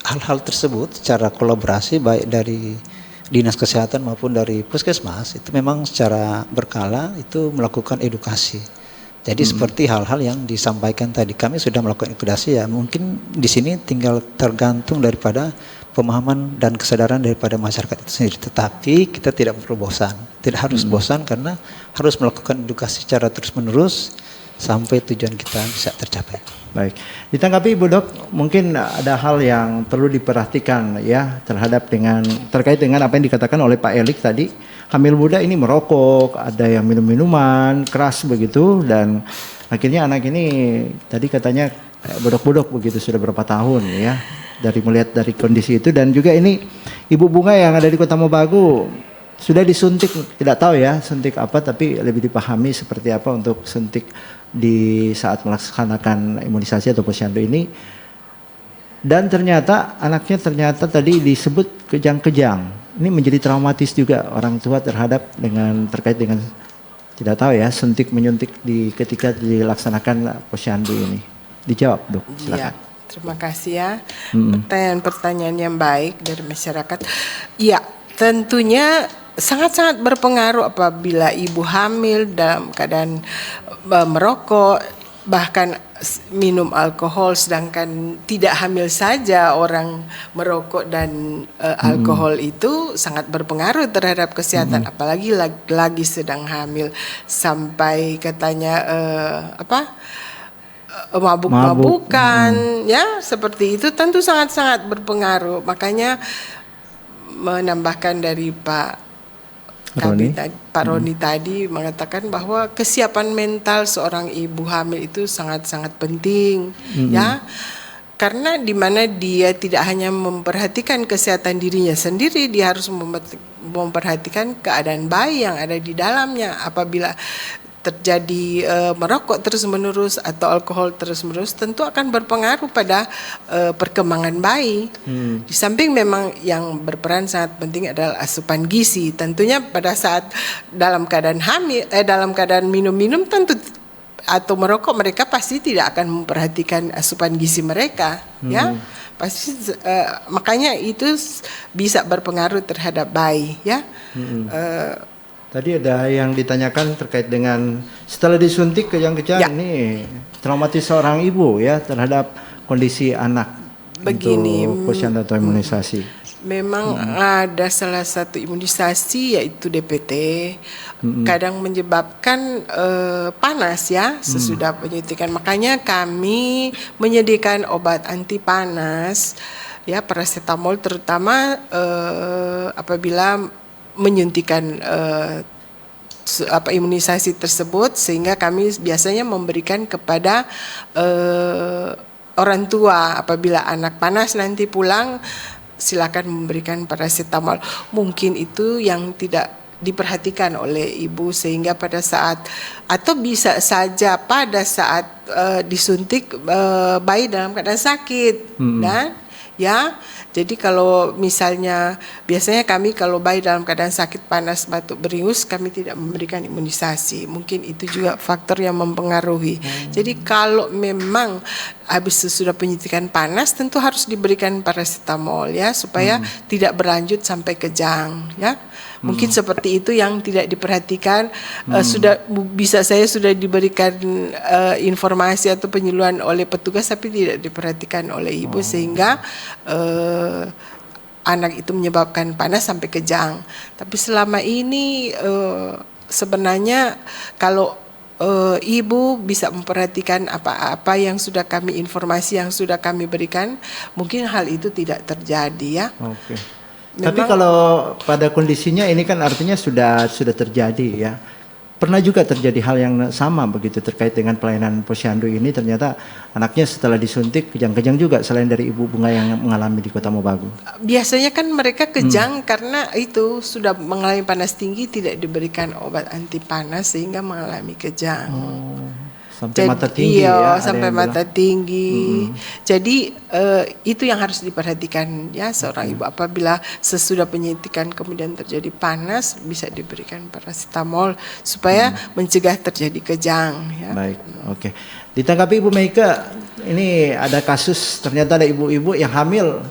hal-hal tersebut secara kolaborasi baik dari Dinas Kesehatan maupun dari puskesmas itu memang secara berkala itu melakukan edukasi. Jadi seperti hal-hal yang disampaikan tadi, kami sudah melakukan edukasi ya. Mungkin di sini tinggal tergantung daripada pemahaman dan kesadaran daripada masyarakat itu sendiri. Tetapi kita tidak perlu bosan, tidak harus bosan karena harus melakukan edukasi secara terus-menerus sampai tujuan kita bisa tercapai. Baik, ditanggapi Ibu Dok, mungkin ada hal yang perlu diperhatikan ya terkait dengan apa yang dikatakan oleh Pak Elik tadi. Hamil muda ini merokok, ada yang minum minuman keras begitu, dan akhirnya anak ini tadi katanya bodok-bodok begitu sudah berapa tahun ya. Melihat dari kondisi itu, dan juga ini Ibu Bunga yang ada di Kota Mobagu sudah disuntik, tidak tahu ya suntik apa, tapi lebih dipahami seperti apa untuk suntik di saat melaksanakan imunisasi atau posyandu ini. Dan ternyata anaknya tadi disebut kejang-kejang. Ini menjadi traumatis juga orang tua terkait dengan tidak tahu ya suntik menyuntik ketika dilaksanakan posyandu ini. Dijawab Dok, silakan. Ya, terima kasih ya. Pertanyaan yang baik dari masyarakat. Ya, tentunya sangat-sangat berpengaruh apabila ibu hamil dalam keadaan merokok, bahkan minum alkohol, sedangkan tidak hamil saja orang merokok dan alkohol itu sangat berpengaruh terhadap kesehatan, apalagi lagi sedang hamil sampai katanya mabuk-mabukan ya, seperti itu tentu sangat-sangat berpengaruh. Makanya menambahkan dari Pak Roni tadi mengatakan bahwa kesiapan mental seorang ibu hamil itu sangat-sangat penting ya, karena di mana dia tidak hanya memperhatikan kesehatan dirinya sendiri, dia harus memperhatikan keadaan bayi yang ada di dalamnya. Apabila terjadi merokok terus-menerus atau alkohol terus-menerus, tentu akan berpengaruh pada perkembangan bayi. Di samping memang yang berperan sangat penting adalah asupan gizi. Tentunya pada saat dalam keadaan hamil, dalam keadaan minum-minum tentu atau merokok, mereka pasti tidak akan memperhatikan asupan gizi mereka, ya. Pasti makanya itu bisa berpengaruh terhadap bayi, ya. Tadi ada yang ditanyakan terkait dengan setelah disuntik kejang-kejang ini traumatis seorang ibu ya terhadap kondisi anak. Begini, untuk posyandu atau imunisasi? memang ada salah satu imunisasi yaitu DPT, kadang menyebabkan panas ya sesudah penyuntikan. Makanya kami menyediakan obat anti panas ya, paracetamol terutama apabila menyuntikan imunisasi tersebut, sehingga kami biasanya memberikan kepada orang tua apabila anak panas nanti pulang, silakan memberikan paracetamol. Mungkin itu yang tidak diperhatikan oleh ibu, sehingga pada saat atau bisa saja pada saat disuntik bayi dalam keadaan sakit, dan ya. Jadi kalau misalnya biasanya kami kalau bayi dalam keadaan sakit, panas, batuk, beringus, kami tidak memberikan imunisasi. Mungkin itu juga faktor yang mempengaruhi. Jadi kalau memang habis sesudah penyuntikan panas, tentu harus diberikan paracetamol ya, supaya tidak berlanjut sampai kejang ya. Mungkin seperti itu yang tidak diperhatikan. Sudah sudah diberikan informasi atau penyuluhan oleh petugas, tapi tidak diperhatikan oleh ibu, sehingga anak itu menyebabkan panas sampai kejang. Tapi selama ini sebenarnya kalau ibu bisa memperhatikan apa yang sudah kami, informasi yang sudah kami berikan, mungkin hal itu tidak terjadi ya. Oke. Tapi kalau pada kondisinya ini kan artinya sudah terjadi ya. Pernah juga terjadi hal yang sama begitu terkait dengan pelayanan posyandu ini, ternyata anaknya setelah disuntik kejang-kejang juga selain dari Ibu Bunga yang mengalami di Kota Mobagu. Biasanya kan mereka kejang karena itu sudah mengalami panas tinggi, tidak diberikan obat anti panas sehingga mengalami kejang. Sampai mata tinggi ya. Sampai mata tinggi. Jadi itu yang harus diperhatikan ya seorang ibu. Apabila sesudah penyuntikan kemudian terjadi panas, bisa diberikan paracetamol supaya mencegah terjadi kejang ya. Baik, oke. Ditanggapi Ibu Meika, ini ada kasus ternyata ada ibu-ibu yang hamil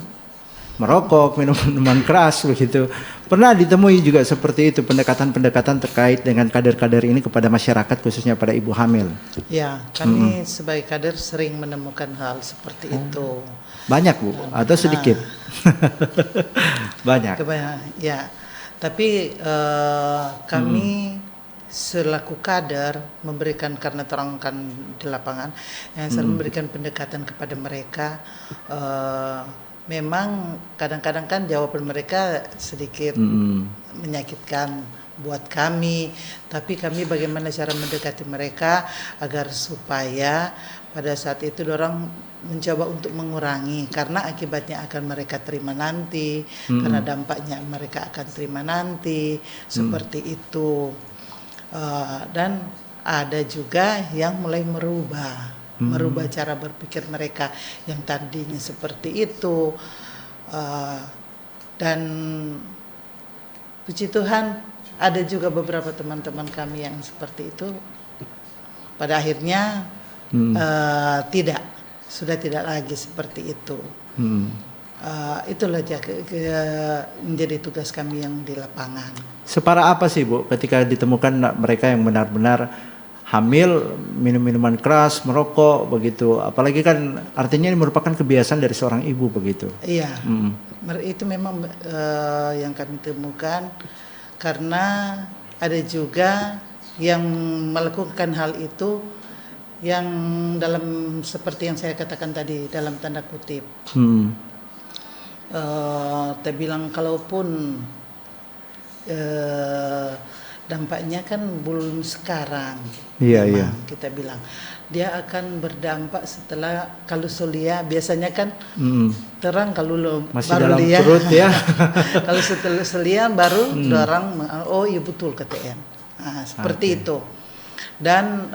merokok, minum minuman keras begitu. Pernah ditemui juga seperti itu, pendekatan-pendekatan terkait dengan kader-kader ini kepada masyarakat, khususnya pada ibu hamil? Ya, kami sebagai kader sering menemukan hal seperti itu. Banyak Bu, atau sedikit? Banyak. Ya, tapi kami selaku kader memberikan, karena terangkan di lapangan, yang selalu memberikan pendekatan kepada mereka. Memang kadang-kadang kan jawaban mereka sedikit menyakitkan buat kami, tapi kami bagaimana cara mendekati mereka agar supaya pada saat itu orang mencoba untuk mengurangi, karena akibatnya akan mereka terima nanti, karena dampaknya mereka akan terima nanti, seperti itu. Dan ada juga yang mulai merubah cara berpikir mereka yang tadinya seperti itu, dan puji Tuhan ada juga beberapa teman-teman kami yang seperti itu pada akhirnya sudah tidak lagi seperti itu. Itulah menjadi tugas kami yang di lapangan. Separah apa sih Bu ketika ditemukan mereka yang benar-benar hamil, minum minuman keras, merokok begitu, apalagi kan artinya ini merupakan kebiasaan dari seorang ibu begitu. Iya, itu memang yang kami temukan, karena ada juga yang melakukan hal itu yang dalam seperti yang saya katakan tadi, dalam tanda kutip. Saya bilang kalaupun dampaknya kan belum sekarang. Iya. Kita bilang dia akan berdampak setelah kalau solia biasanya kan terang kalau masih baru dalam lihat perut ya. Kalau setelah solia baru orang oh iya betul KTM. Seperti itu. Dan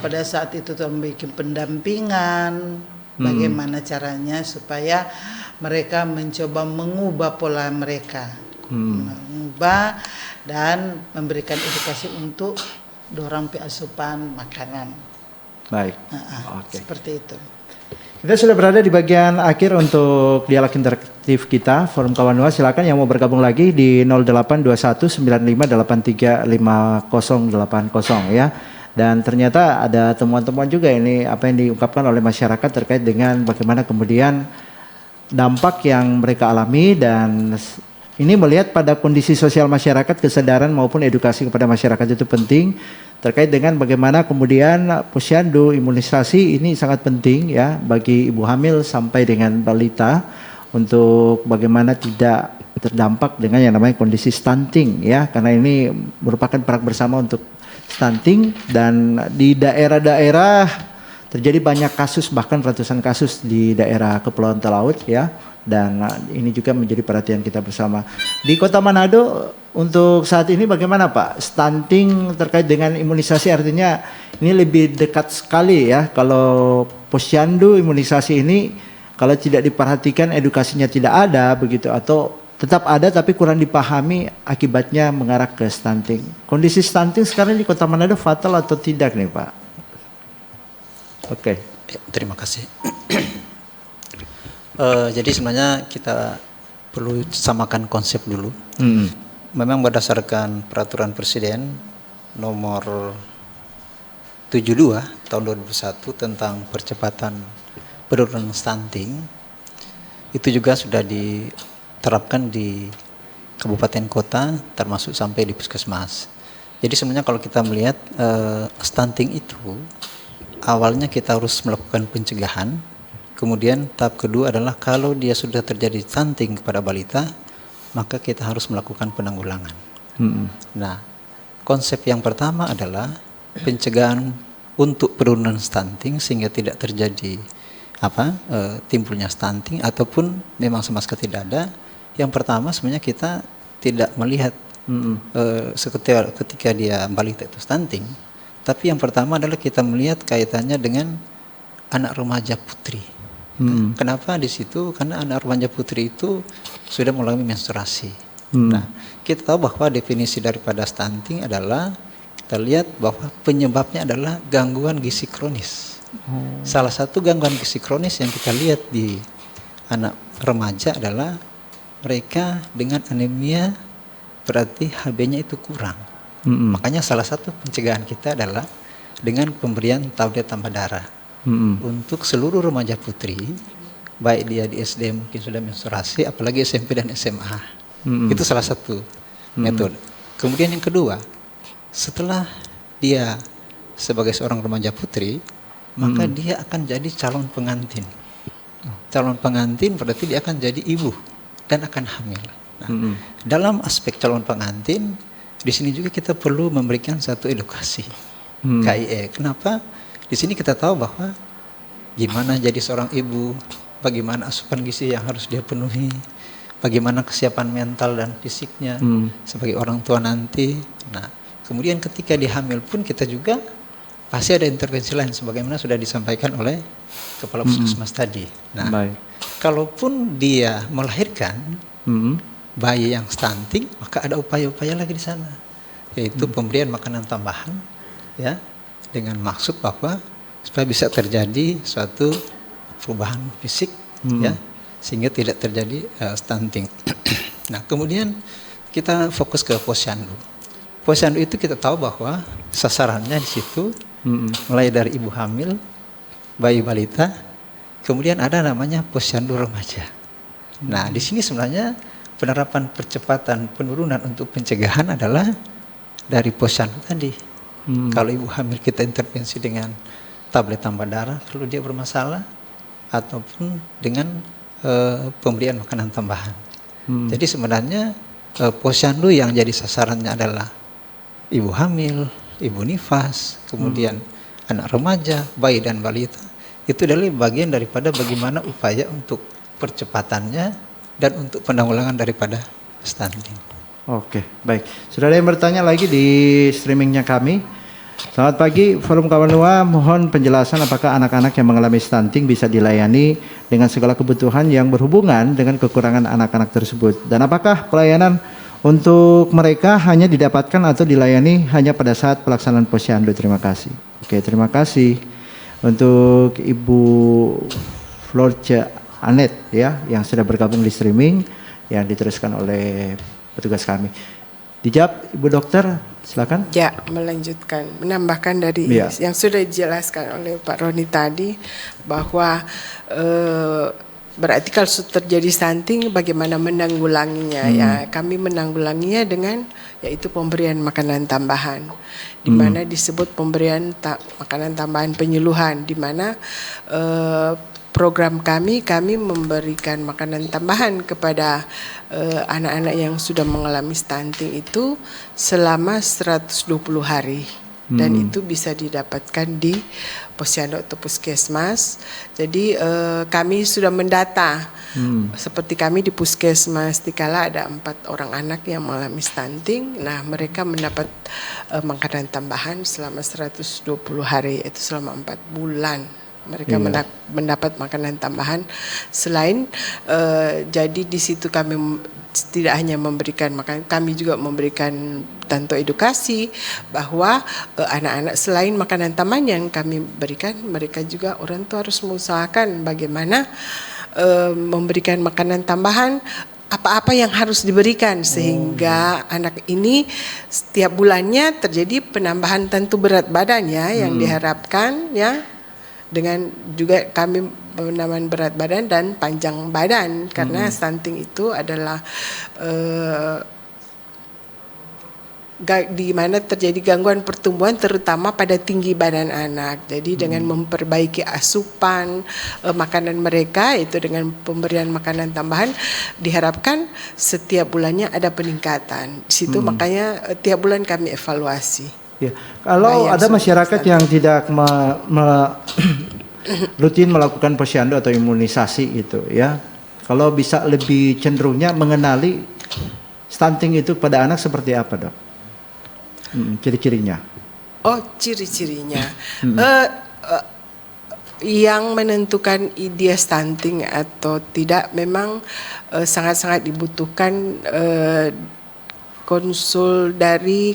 pada saat itu Tuhan bikin pendampingan bagaimana caranya supaya mereka mencoba mengubah pola mereka. Mengubah dan memberikan edukasi untuk dorang asupan makanan. Baik. Okay. Seperti itu. Kita sudah berada di bagian akhir untuk dialog interaktif kita, Forum Kawan Nua. Silakan yang mau bergabung lagi di 082195835080 ya. Dan ternyata ada temuan-temuan juga ini apa yang diungkapkan oleh masyarakat terkait dengan bagaimana kemudian dampak yang mereka alami, dan ini melihat pada kondisi sosial masyarakat, kesadaran maupun edukasi kepada masyarakat itu penting terkait dengan bagaimana kemudian posyandu imunisasi ini sangat penting ya bagi ibu hamil sampai dengan balita untuk bagaimana tidak terdampak dengan yang namanya kondisi stunting ya, karena ini merupakan peran bersama untuk stunting. Dan di daerah-daerah terjadi banyak kasus, bahkan ratusan kasus di daerah Kepulauan Talaut ya, dan ini juga menjadi perhatian kita bersama. Di Kota Manado untuk saat ini bagaimana Pak? Stunting terkait dengan imunisasi, artinya ini lebih dekat sekali ya. Kalau posyandu imunisasi ini kalau tidak diperhatikan, edukasinya tidak ada begitu, atau tetap ada tapi kurang dipahami, akibatnya mengarah ke stunting. Kondisi stunting sekarang di Kota Manado fatal atau tidak nih Pak? Oke. Ya, terima kasih. Jadi sebenarnya kita perlu samakan konsep dulu. Memang berdasarkan peraturan Presiden nomor 72 tahun 2001 tentang percepatan penurunan stunting, itu juga sudah diterapkan di kabupaten kota termasuk sampai di puskesmas. Jadi sebenarnya kalau kita melihat stunting itu awalnya kita harus melakukan pencegahan, kemudian tahap kedua adalah kalau dia sudah terjadi stunting kepada balita, maka kita harus melakukan penanggulangan. Nah, konsep yang pertama adalah pencegahan untuk penurunan stunting sehingga tidak terjadi timbulnya stunting ataupun memang sama sekali tidak ada. Yang pertama sebenarnya kita tidak melihat ketika dia balita itu stunting. Tapi yang pertama adalah kita melihat kaitannya dengan anak remaja putri. Kenapa di situ? Karena anak remaja putri itu sudah mengalami menstruasi. Nah, kita tahu bahwa definisi daripada stunting adalah kita lihat bahwa penyebabnya adalah gangguan gizi kronis. Salah satu gangguan gizi kronis yang kita lihat di anak remaja adalah mereka dengan anemia, berarti HB-nya itu kurang. Makanya salah satu pencegahan kita adalah dengan pemberian tablet tambah darah untuk seluruh remaja putri, baik dia di SD mungkin sudah menstruasi, apalagi SMP dan SMA. Itu salah satu metode. Kemudian yang kedua, setelah dia sebagai seorang remaja putri, maka dia akan jadi calon pengantin. Calon pengantin berarti dia akan jadi ibu dan akan hamil. Nah, dalam aspek calon pengantin, di sini juga kita perlu memberikan satu edukasi KIE. Kenapa? Di sini kita tahu bahwa gimana jadi seorang ibu, bagaimana asupan gizi yang harus dia penuhi, bagaimana kesiapan mental dan fisiknya sebagai orang tua nanti. Nah, kemudian ketika dia hamil pun kita juga pasti ada intervensi lain sebagaimana sudah disampaikan oleh kepala puskesmas tadi. Nah, kalaupun dia melahirkan bayi yang stunting, maka ada upaya-upaya lagi di sana, yaitu pemberian makanan tambahan, ya, dengan maksud bahwa supaya bisa terjadi suatu perubahan fisik, ya, sehingga tidak terjadi stunting. Nah, kemudian kita fokus ke posyandu. Posyandu itu kita tahu bahwa sasarannya di situ mulai dari ibu hamil, bayi balita, kemudian ada namanya posyandu remaja. Nah, di sini sebenarnya penerapan percepatan penurunan untuk pencegahan adalah dari posyandu tadi. Kalau ibu hamil kita intervensi dengan tablet tambah darah kalau dia bermasalah, ataupun dengan pemberian makanan tambahan. Jadi sebenarnya posyandu yang jadi sasarannya adalah ibu hamil, ibu nifas, kemudian anak remaja, bayi dan balita. Itu adalah bagian daripada bagaimana upaya untuk percepatannya dan untuk penanggulangan daripada stunting. Oke, baik. Sudah ada yang bertanya lagi di streamingnya kami. Selamat pagi, Forum Kawanua. Mohon penjelasan apakah anak-anak yang mengalami stunting bisa dilayani dengan segala kebutuhan yang berhubungan dengan kekurangan anak-anak tersebut. Dan apakah pelayanan untuk mereka hanya didapatkan atau dilayani hanya pada saat pelaksanaan posyandu? Terima kasih. Oke, terima kasih untuk Ibu Florce Anet ya yang sudah bergabung di streaming yang diteruskan oleh petugas kami. Dijawab Ibu Dokter, silakan. Ya, melanjutkan, menambahkan dari yang sudah dijelaskan oleh Pak Roni tadi bahwa Berarti kalau terjadi stunting bagaimana menanggulanginya ya. Kami menanggulanginya dengan yaitu pemberian makanan tambahan. Di mana disebut pemberian makanan tambahan penyuluhan, di mana program kami memberikan makanan tambahan kepada anak-anak yang sudah mengalami stunting itu selama 120 hari. Dan itu bisa didapatkan di posyandu atau puskesmas. Jadi kami sudah mendata, seperti kami di puskesmas Tikala ada 4 orang anak yang mengalami stunting. Nah mereka mendapat makanan tambahan selama 120 hari, itu selama 4 bulan. Mereka mendapat makanan tambahan. Selain jadi di situ kami tidak hanya memberikan makanan, kami juga memberikan tanto edukasi bahwa anak-anak selain makanan tambahan yang kami berikan, mereka juga orang tua harus mengusahakan bagaimana memberikan makanan tambahan apa-apa yang harus diberikan sehingga anak ini setiap bulannya terjadi penambahan tentu berat badan ya yang diharapkan ya. Dengan juga kami penambahan berat badan dan panjang badan karena stunting itu adalah di mana terjadi gangguan pertumbuhan terutama pada tinggi badan anak. Jadi dengan memperbaiki asupan makanan mereka itu dengan pemberian makanan tambahan diharapkan setiap bulannya ada peningkatan. Di situ makanya tiap bulan kami evaluasi. Ya, kalau ada masyarakat yang tidak rutin melakukan posyandu atau imunisasi itu ya, kalau bisa lebih cenderungnya mengenali stunting itu pada anak seperti apa dok? Ciri-cirinya? Oh ciri-cirinya, yang menentukan dia stunting atau tidak memang sangat-sangat dibutuhkan konsultasi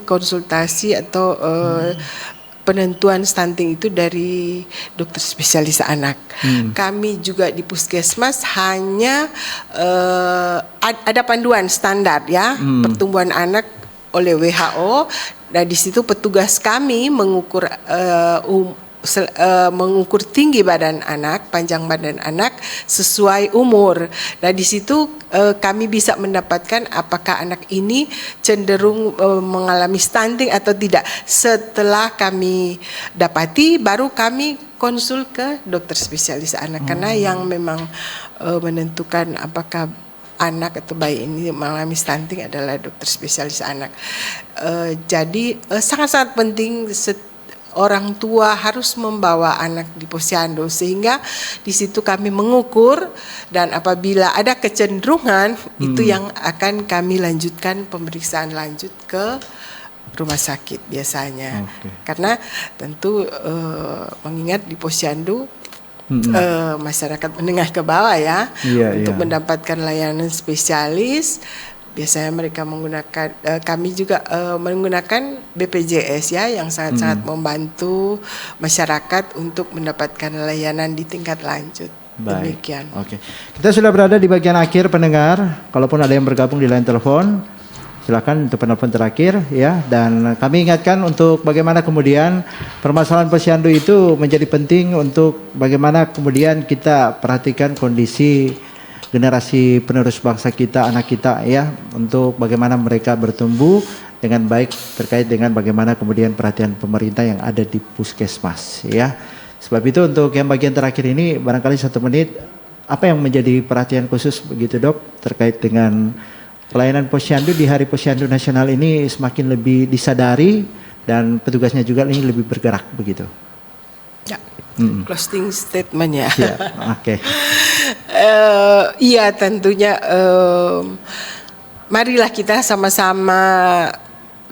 atau penentuan stunting itu dari dokter spesialis anak. Kami juga di puskesmas hanya ada panduan standar ya pertumbuhan anak oleh WHO. Nah di situ petugas kami mengukur mengukur tinggi badan anak, panjang badan anak sesuai umur. Nah di situ kami bisa mendapatkan apakah anak ini cenderung mengalami stunting atau tidak. Setelah kami dapati, baru kami konsul ke dokter spesialis anak karena yang memang menentukan apakah anak atau bayi ini mengalami stunting adalah dokter spesialis anak. Jadi sangat-sangat penting orang tua harus membawa anak di posyandu sehingga di situ kami mengukur dan apabila ada kecenderungan itu yang akan kami lanjutkan pemeriksaan lanjut ke rumah sakit biasanya. Karena tentu mengingat di posyandu masyarakat menengah ke bawah ya untuk mendapatkan layanan spesialis. Biasanya mereka menggunakan, kami juga menggunakan BPJS ya yang sangat-sangat membantu masyarakat untuk mendapatkan layanan di tingkat lanjut. Baik. Demikian. Oke. Kita sudah berada di bagian akhir pendengar. Kalaupun ada yang bergabung di line telepon, silakan untuk penelpon terakhir ya. Dan kami ingatkan untuk bagaimana kemudian permasalahan posyandu itu menjadi penting untuk bagaimana kemudian kita perhatikan kondisi generasi penerus bangsa kita, anak kita ya, untuk bagaimana mereka bertumbuh dengan baik terkait dengan bagaimana kemudian perhatian pemerintah yang ada di puskesmas ya. Sebab itu untuk yang bagian terakhir ini barangkali 1 menit, apa yang menjadi perhatian khusus begitu dok terkait dengan pelayanan posyandu di Hari Posyandu Nasional ini semakin lebih disadari dan petugasnya juga ini lebih bergerak begitu. Ya. Closing statement ya. Oke. Iya tentunya marilah kita sama-sama,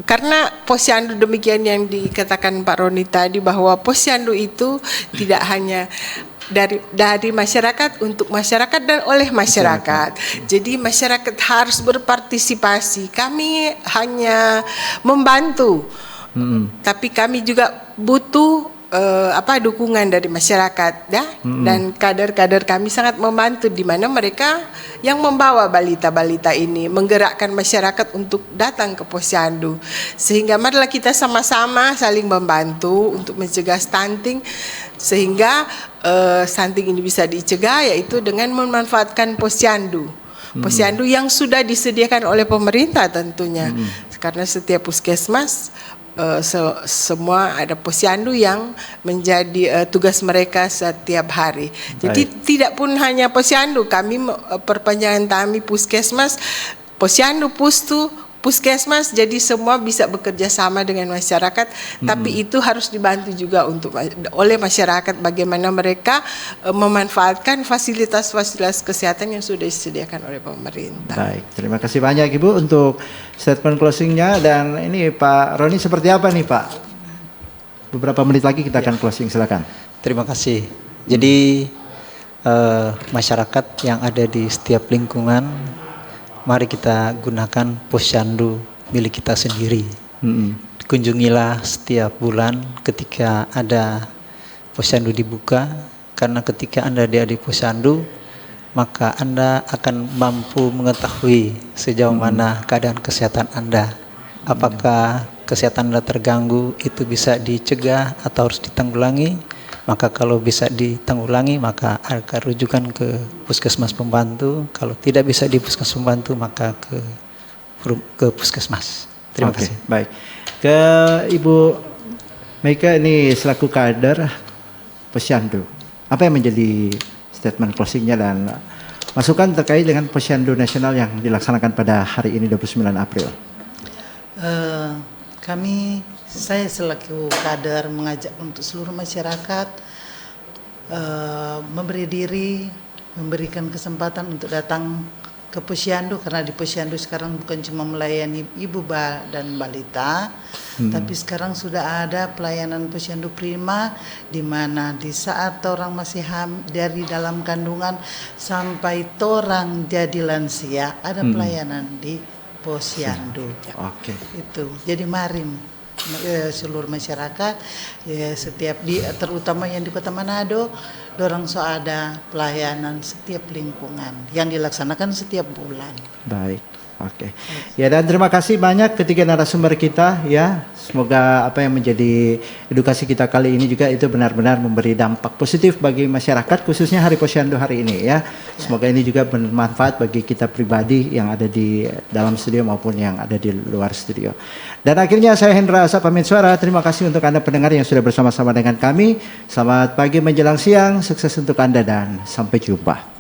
karena posyandu demikian yang dikatakan Pak Roni tadi bahwa posyandu itu tidak hanya dari masyarakat untuk masyarakat dan oleh masyarakat. Jadi masyarakat harus berpartisipasi. Kami hanya membantu, tapi kami juga butuh dukungan dari masyarakat ya, dan kader-kader kami sangat membantu di mana mereka yang membawa balita-balita ini menggerakkan masyarakat untuk datang ke posyandu, sehingga marilah kita sama-sama saling membantu untuk mencegah stunting sehingga stunting ini bisa dicegah, yaitu dengan memanfaatkan posyandu. Posyandu yang sudah disediakan oleh pemerintah tentunya, karena setiap puskesmas semua ada posyandu yang menjadi tugas mereka setiap hari. Jadi tidak pun hanya posyandu, kami perpanjangan kami puskesmas, posyandu, puskesmas, jadi semua bisa bekerja sama dengan masyarakat. Tapi itu harus dibantu juga oleh masyarakat, bagaimana mereka memanfaatkan fasilitas-fasilitas kesehatan yang sudah disediakan oleh pemerintah. Baik, terima kasih banyak Ibu untuk statement closingnya. Dan ini Pak Roni seperti apa nih Pak? Beberapa menit lagi kita akan closing, silakan. Terima kasih. Jadi masyarakat yang ada di setiap lingkungan, mari kita gunakan posyandu milik kita sendiri. Kunjungilah setiap bulan ketika ada posyandu dibuka, karena ketika Anda di posyandu, maka Anda akan mampu mengetahui sejauh mana keadaan kesehatan Anda. Apakah kesehatan Anda terganggu, itu bisa dicegah atau harus ditanggulangi. Maka kalau bisa ditanggulangi, maka akan rujukan ke puskesmas pembantu. Kalau tidak bisa di puskesmas pembantu, maka ke puskesmas. Terima kasih. Baik. Ke Ibu Meika ini selaku kader posyandu, apa yang menjadi statement closingnya dan masukan terkait dengan posyandu nasional yang dilaksanakan pada hari ini 29 April? Saya selaku kader mengajak untuk seluruh masyarakat memberi diri, memberikan kesempatan untuk datang ke posyandu, karena di posyandu sekarang bukan cuma melayani ibu dan balita, tapi sekarang sudah ada pelayanan posyandu prima, di mana di saat orang masih dari dalam kandungan sampai orang jadi lansia, ada pelayanan di posyandu. Itu. Jadi mari seluruh masyarakat terutama yang di Kota Manado, dorang ada pelayanan setiap lingkungan yang dilaksanakan setiap bulan. Baik. Ya, dan terima kasih banyak ketiga narasumber kita ya. Semoga apa yang menjadi edukasi kita kali ini juga itu benar-benar memberi dampak positif bagi masyarakat, khususnya Hari Posyandu hari ini ya. Semoga ini juga bermanfaat bagi kita pribadi yang ada di dalam studio maupun yang ada di luar studio. Dan akhirnya saya Hendra Asa pamit suara. Terima kasih untuk Anda pendengar yang sudah bersama-sama dengan kami. Selamat pagi menjelang siang, sukses untuk Anda dan sampai jumpa.